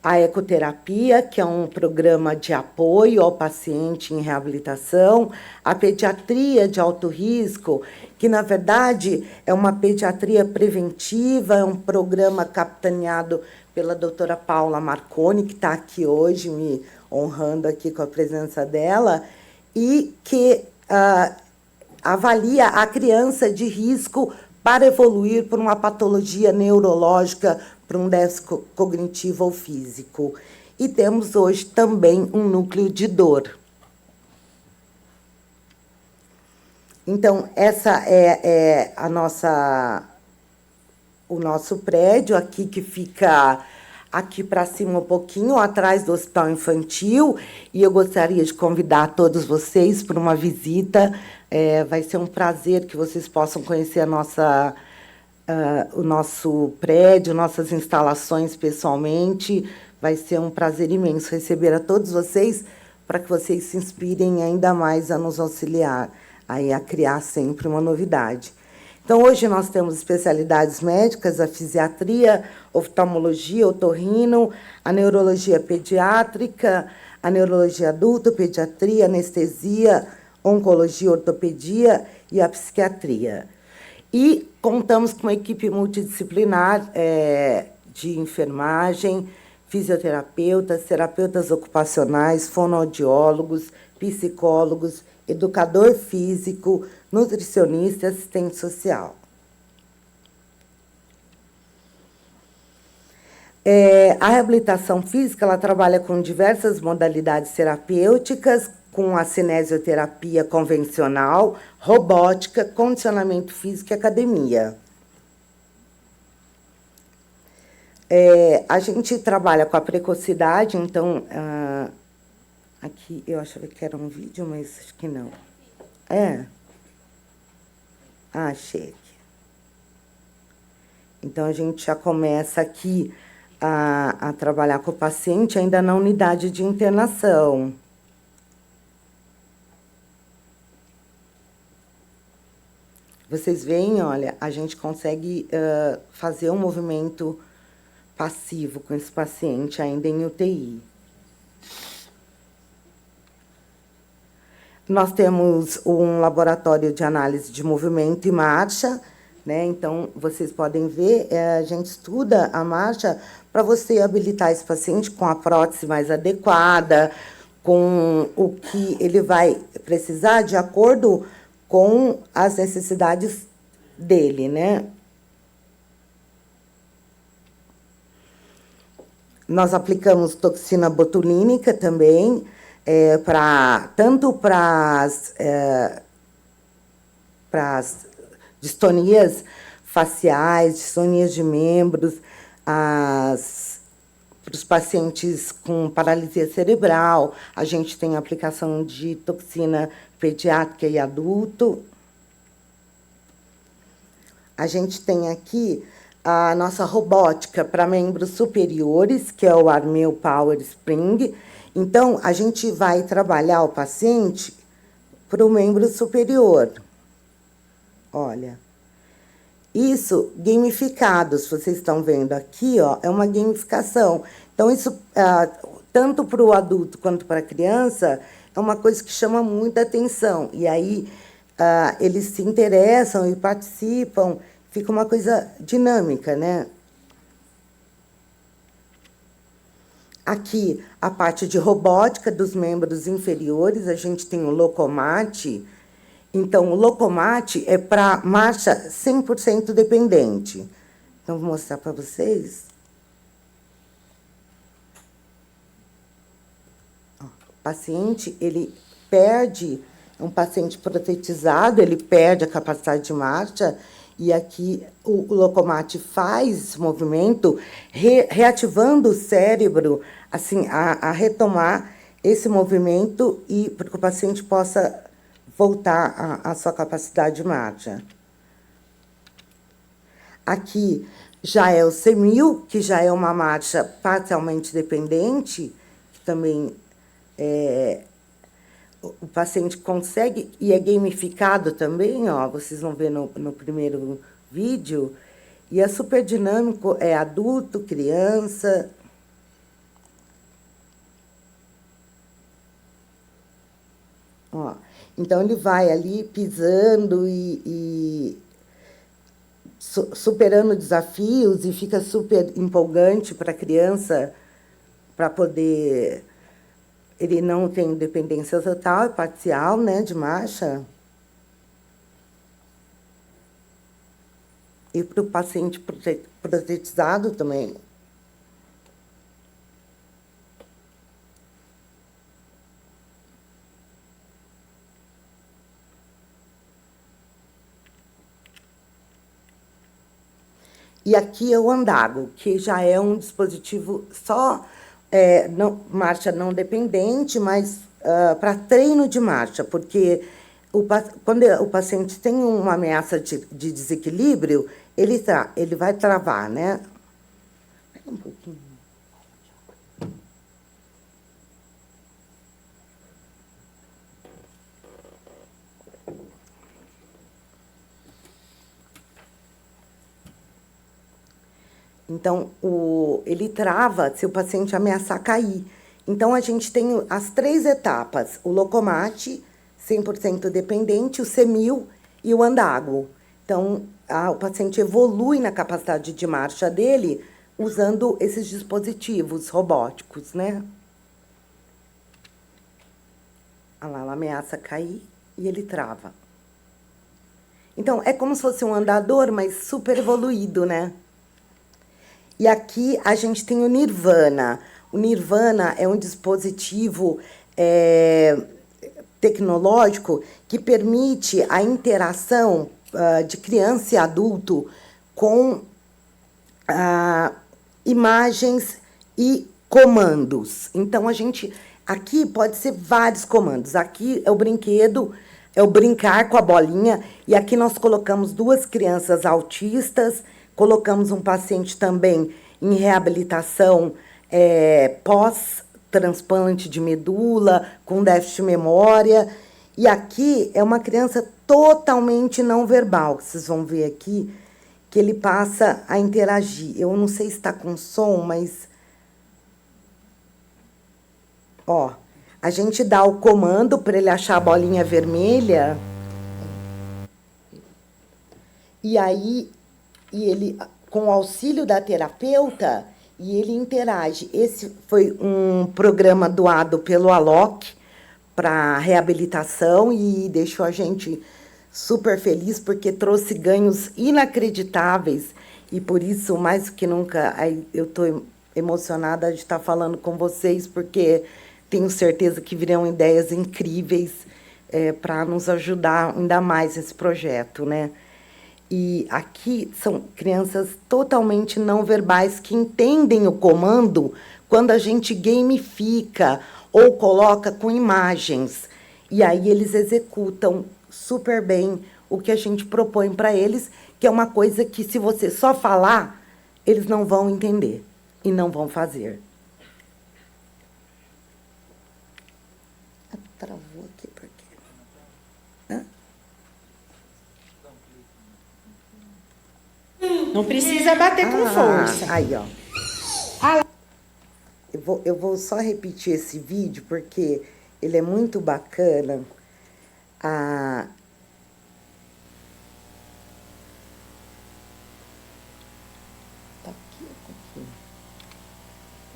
a ecoterapia, que é um programa de apoio ao paciente em reabilitação, a pediatria de alto risco, que, na verdade, é uma pediatria preventiva, é um programa capitaneado pela doutora Paula Marconi, que está aqui hoje, me honrando aqui com a presença dela, e que avalia a criança de risco para evoluir por uma patologia neurológica, para um déficit cognitivo ou físico. E temos hoje também um núcleo de dor. Então, essa é o nosso prédio aqui, que fica aqui para cima um pouquinho, atrás do Hospital Infantil, e eu gostaria de convidar todos vocês para uma visita. Vai ser um prazer que vocês possam conhecer o nosso prédio, nossas instalações pessoalmente. Vai ser um prazer imenso receber a todos vocês, para que vocês se inspirem ainda mais a nos auxiliar, aí a criar sempre uma novidade. Então, hoje nós temos especialidades médicas, a fisiatria, oftalmologia, otorrino, a neurologia pediátrica, a neurologia adulta, pediatria, anestesia, oncologia, ortopedia e a psiquiatria. E contamos com uma equipe multidisciplinar de enfermagem, fisioterapeutas, terapeutas ocupacionais, fonoaudiólogos, psicólogos, educador físico, nutricionista e assistente social. A reabilitação física, ela trabalha com diversas modalidades terapêuticas, com a cinesioterapia convencional, robótica, condicionamento físico e academia. A gente trabalha com a precocidade, então, aqui eu achava que era um vídeo, mas acho que não. Achei aqui. Então, a gente já começa aqui a trabalhar com o paciente ainda na unidade de internação. Vocês veem, olha, a gente consegue fazer um movimento passivo com esse paciente ainda em UTI. Nós temos um laboratório de análise de movimento e marcha, né? Então, vocês podem ver, a gente estuda a marcha para você habilitar esse paciente com a prótese mais adequada, com o que ele vai precisar de acordo com as necessidades dele, né? Nós aplicamos toxina botulínica também, tanto para as distonias faciais, distonias de membros, para os pacientes com paralisia cerebral. A gente tem aplicação de toxina pediátrica e adulto. A gente tem aqui a nossa robótica para membros superiores, que é o Armeu Power Spring, Então, a gente vai trabalhar o paciente para o membro superior. Olha, isso gamificado, se vocês estão vendo aqui, ó, é uma gamificação. Então, isso, tanto para o adulto quanto para a criança, é uma coisa que chama muita atenção. E aí, eles se interessam e participam, fica uma coisa dinâmica, né? Aqui, a parte de robótica dos membros inferiores, a gente tem o Locomate. Então, o Locomate é para marcha 100% dependente. Então, vou mostrar para vocês. Ó, o paciente, ele perde, é um paciente protetizado, ele perde a capacidade de marcha, e aqui o Locomate faz esse movimento, reativando o cérebro, assim, a retomar esse movimento e para que o paciente possa voltar à sua capacidade de marcha. Aqui já é o C1000, que já é uma marcha parcialmente dependente, que também o paciente consegue, e é gamificado também, ó, vocês vão ver no primeiro vídeo, e é super dinâmico, é adulto, criança. Ó, então, ele vai ali pisando e superando desafios, e fica super empolgante para a criança, para poder... Ele não tem dependência total, é parcial, né, de marcha. E para o paciente protetizado também. E aqui é o Andago, que já é um dispositivo só, marcha não dependente, mas para treino de marcha, porque quando o paciente tem uma ameaça de desequilíbrio, ele vai travar, né? Pega um pouquinho. Então, ele trava se o paciente ameaçar cair. Então, a gente tem as 3 etapas: o Locomate, 100% dependente, o C1000 e o Andago. Então, o paciente evolui na capacidade de marcha dele usando esses dispositivos robóticos, né? Olha lá, ela ameaça cair e ele trava. Então, é como se fosse um andador, mas super evoluído, né? E aqui a gente tem o Nirvana. O Nirvana é um dispositivo tecnológico que permite a interação de criança e adulto com imagens e comandos. Então, aqui pode ser vários comandos. Aqui é o brinquedo, é o brincar com a bolinha, e aqui nós colocamos 2 crianças autistas, colocamos um paciente também em reabilitação pós-transplante de medula, com déficit de memória. E aqui é uma criança totalmente não verbal, que vocês vão ver aqui, que ele passa a interagir. Eu não sei se está com som, mas... Ó, a gente dá o comando para ele achar a bolinha vermelha. E aí... E ele, com o auxílio da terapeuta, e ele interage. Esse foi um programa doado pelo ALOC para reabilitação e deixou a gente super feliz, porque trouxe ganhos inacreditáveis. E por isso, mais do que nunca, eu estou emocionada de estar falando com vocês, porque tenho certeza que virão ideias incríveis para nos ajudar ainda mais esse projeto, né? E aqui são crianças totalmente não verbais que entendem o comando quando a gente gamifica ou coloca com imagens. E aí eles executam super bem o que a gente propõe para eles, que é uma coisa que, se você só falar, eles não vão entender e não vão fazer. Travou aqui, por quê? Hã? Não precisa bater com força. Aí, ó. Eu vou só repetir esse vídeo, porque ele é muito bacana. Tá aqui,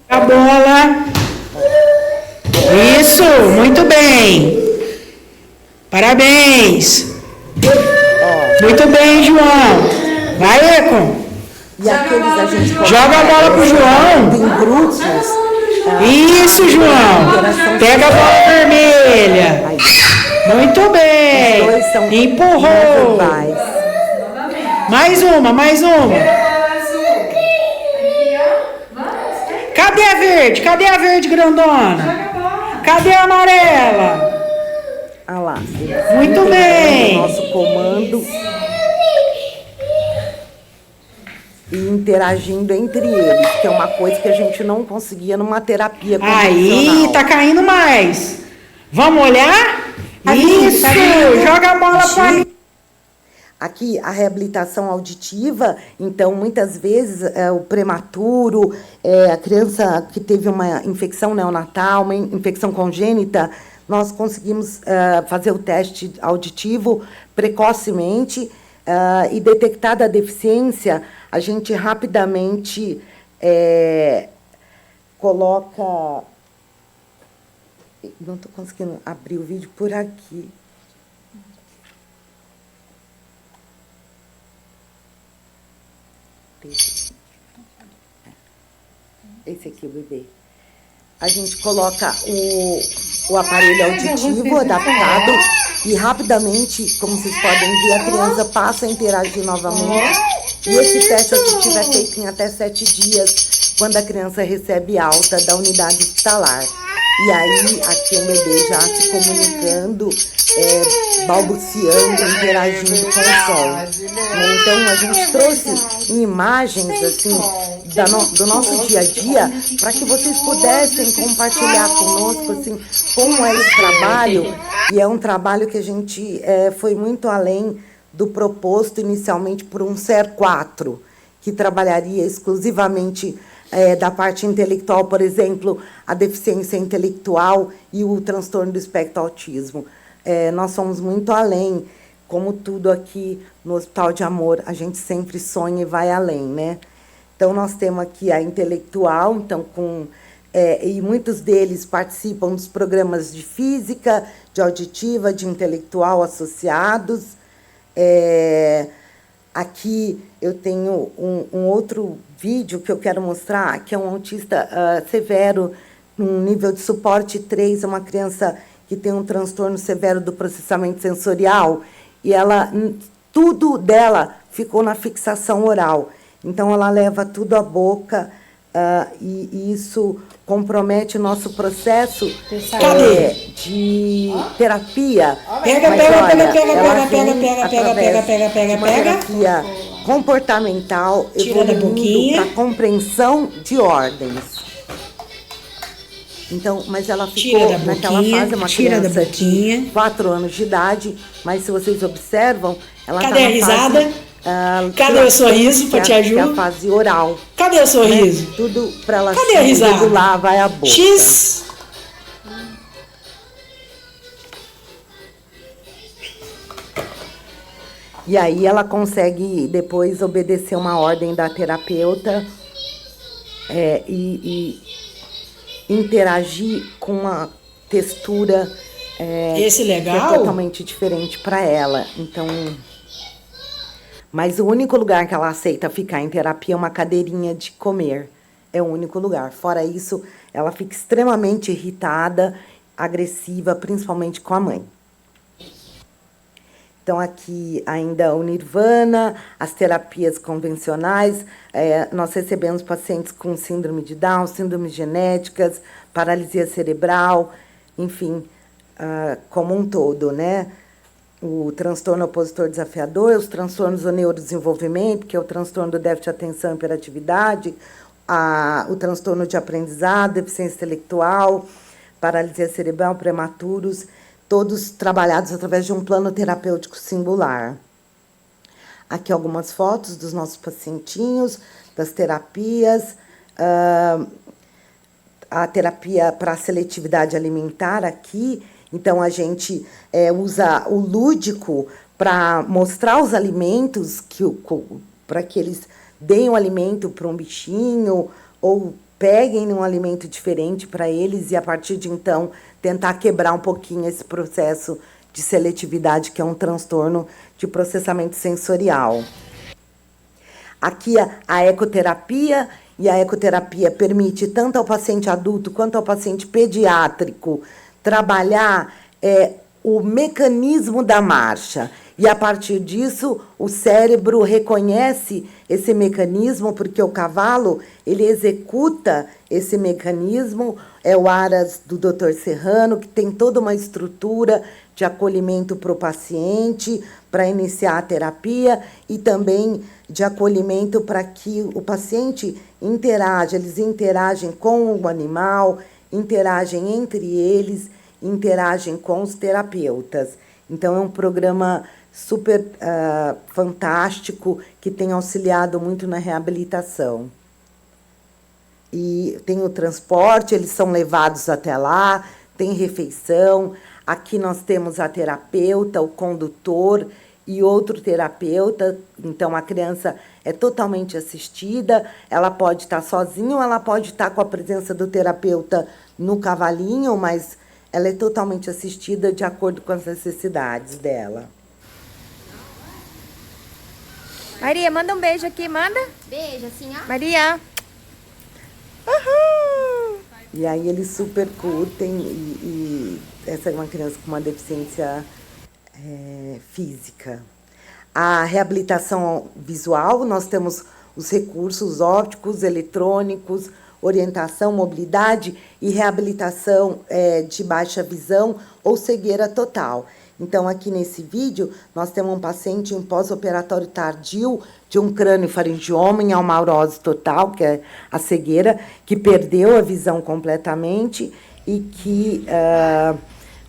A bola. Isso, muito bem. Parabéns. Muito bem, João. Vai, Econ. E aqueles a gente Joga a bola pro João. Tem grupos. Isso, João. Pega a bola vermelha. Muito bem. Empurrou. Mais uma, mais uma. Cadê a verde? Cadê a verde grandona? Cadê a amarela? Ah lá. Muito bem. Nosso comando. E interagindo entre eles, que é uma coisa que a gente não conseguia numa terapia convencional. Aí, tá caindo mais. Vamos olhar? Isso, joga a bola para mim. Aqui, a reabilitação auditiva, então, muitas vezes, o prematuro, a criança que teve uma infecção neonatal, uma infecção congênita, nós conseguimos fazer o teste auditivo precocemente e, detectada a deficiência, a gente rapidamente coloca... Não estou conseguindo abrir o vídeo por aqui. Esse aqui, o bebê. A gente coloca o aparelho auditivo adaptado e rapidamente, como vocês podem ver, a criança passa a interagir novamente. E esse teste auditivo é feito em até 7 dias, quando a criança recebe alta da unidade hospitalar. E aí, aqui o bebê já se comunicando, balbuciando, interagindo com o som. Então, a gente trouxe imagens, assim, do nosso dia a dia, para que vocês pudessem compartilhar conosco, assim, como é esse trabalho. E é um trabalho que a gente foi muito além do proposto inicialmente por um SER 4, que trabalharia exclusivamente da parte intelectual, por exemplo, a deficiência intelectual e o transtorno do espectro autismo. Nós somos muito além, como tudo aqui no Hospital de Amor, a gente sempre sonha e vai além, né? Então, nós temos aqui a intelectual, então, e muitos deles participam dos programas de física, de auditiva, de intelectual associados. Aqui eu tenho um outro vídeo que eu quero mostrar, que é um autista severo, num nível de suporte 3, é uma criança que tem um transtorno severo do processamento sensorial, e tudo dela ficou na fixação oral. Então, ela leva tudo à boca, e isso compromete o nosso processo de terapia. Pega. Terapia comportamental evoluindo para compreensão de ordens. Então, mas ela ficou naquela fase, uma criança de 4 anos de idade, mas se vocês observam, ela está na fase... Cadê o sorriso para te ajudar? Que é a fase oral. Cadê o sorriso? Né? Tudo para ela se regular, vai a boca. X. E aí ela consegue depois obedecer uma ordem da terapeuta e interagir com uma textura Esse legal? que é totalmente diferente para ela. Então, mas o único lugar que ela aceita ficar em terapia é uma cadeirinha de comer. É o único lugar. Fora isso, ela fica extremamente irritada, agressiva, principalmente com a mãe. Então, aqui ainda o Nirvana, as terapias convencionais. Nós recebemos pacientes com síndrome de Down, síndromes genéticas, paralisia cerebral, enfim, como um todo, né? O transtorno opositor desafiador, os transtornos do neurodesenvolvimento, que é o transtorno do déficit de atenção e hiperatividade, o transtorno de aprendizado, deficiência intelectual, paralisia cerebral, prematuros, todos trabalhados através de um plano terapêutico singular. Aqui algumas fotos dos nossos pacientinhos, das terapias, a terapia para seletividade alimentar aqui. Então, a gente usa o lúdico para mostrar os alimentos, para que eles deem um alimento para um bichinho ou peguem um alimento diferente para eles e, a partir de então, tentar quebrar um pouquinho esse processo de seletividade, que é um transtorno de processamento sensorial. Aqui a ecoterapia, e a ecoterapia permite tanto ao paciente adulto quanto ao paciente pediátrico trabalhar o mecanismo da marcha. E, a partir disso, o cérebro reconhece esse mecanismo, porque o cavalo ele executa esse mecanismo. É o Aras do Dr. Serrano, que tem toda uma estrutura de acolhimento para o paciente, para iniciar a terapia, e também de acolhimento para que o paciente interaja. Eles interagem com o animal, interagem entre eles, interagem com os terapeutas. Então, é um programa super fantástico, que tem auxiliado muito na reabilitação. E tem o transporte, eles são levados até lá, tem refeição. Aqui nós temos a terapeuta, o condutor e outro terapeuta. Então, a criança é totalmente assistida, ela pode estar sozinha ou ela pode estar com a presença do terapeuta no cavalinho, mas ela é totalmente assistida de acordo com as necessidades dela. Maria, manda um beijo aqui, manda. Beijo, assim, ó. Maria. Uhul. E aí eles super curtem, e essa é uma criança com uma deficiência física. A reabilitação visual, nós temos os recursos ópticos, eletrônicos, orientação, mobilidade e reabilitação de baixa visão ou cegueira total. Então, aqui nesse vídeo, nós temos um paciente em pós-operatório tardio de um crânio-faringioma em almaurose total, que é a cegueira, que perdeu a visão completamente e que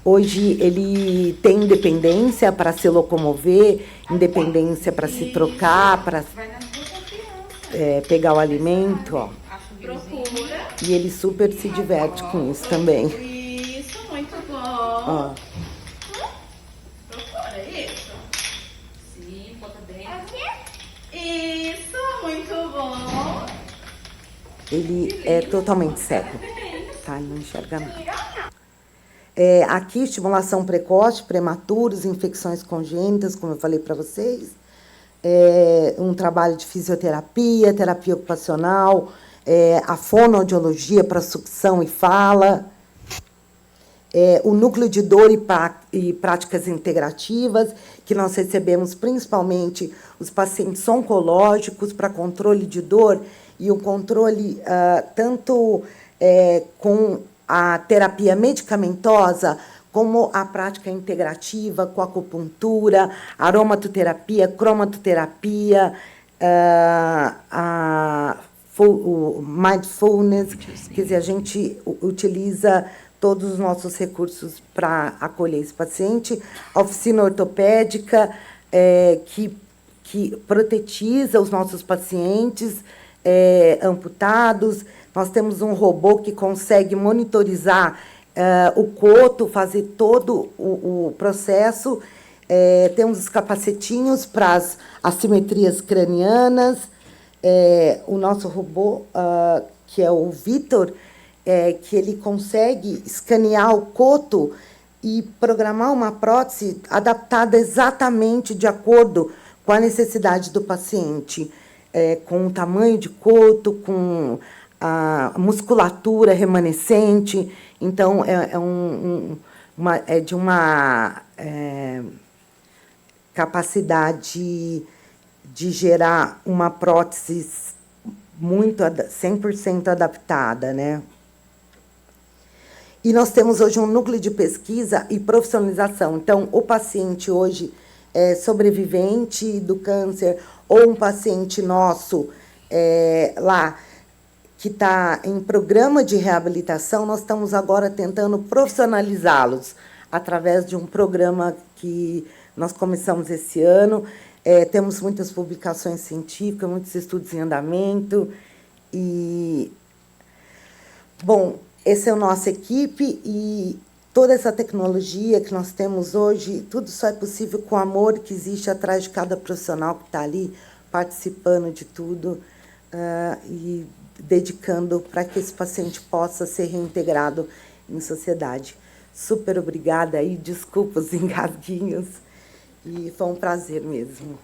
hoje ele tem independência para se locomover, independência para se trocar, para pegar o alimento, ó. E ele super se diverte com isso também. Isso, muito bom. Ó. Procura isso. Sim, bota bem. Isso, muito bom. Ele é totalmente cego, tá? Ele não enxerga nada. Aqui, estimulação precoce, prematuros, infecções congênitas, como eu falei para vocês. Um trabalho de fisioterapia, terapia ocupacional, a fonoaudiologia para sucção e fala, o núcleo de dor e práticas integrativas, que nós recebemos principalmente os pacientes oncológicos para controle de dor, e o controle tanto com a terapia medicamentosa, como a prática integrativa, com acupuntura, aromatoterapia, cromatoterapia, o mindfulness, quer dizer, a gente utiliza todos os nossos recursos para acolher esse paciente. A oficina ortopédica, que protetiza os nossos pacientes amputados. Nós temos um robô que consegue monitorizar o coto, fazer todo o processo. Temos os capacetinhos para as assimetrias cranianas. O nosso robô, que é o Vitor, que ele consegue escanear o coto e programar uma prótese adaptada exatamente de acordo com a necessidade do paciente, com o tamanho de coto, com a musculatura remanescente. Então, é de uma capacidade de gerar uma prótese 100% adaptada, né? E nós temos hoje um núcleo de pesquisa e profissionalização. Então, o paciente hoje sobrevivente do câncer, ou um paciente nosso lá que está em programa de reabilitação, nós estamos agora tentando profissionalizá-los através de um programa que nós começamos esse ano. Temos muitas publicações científicas, muitos estudos em andamento. E, bom, essa é a nossa equipe e toda essa tecnologia que nós temos hoje, tudo só é possível com o amor que existe atrás de cada profissional que está ali participando de tudo e dedicando para que esse paciente possa ser reintegrado em sociedade. Super obrigada e desculpa os engasguinhos. E foi um prazer mesmo.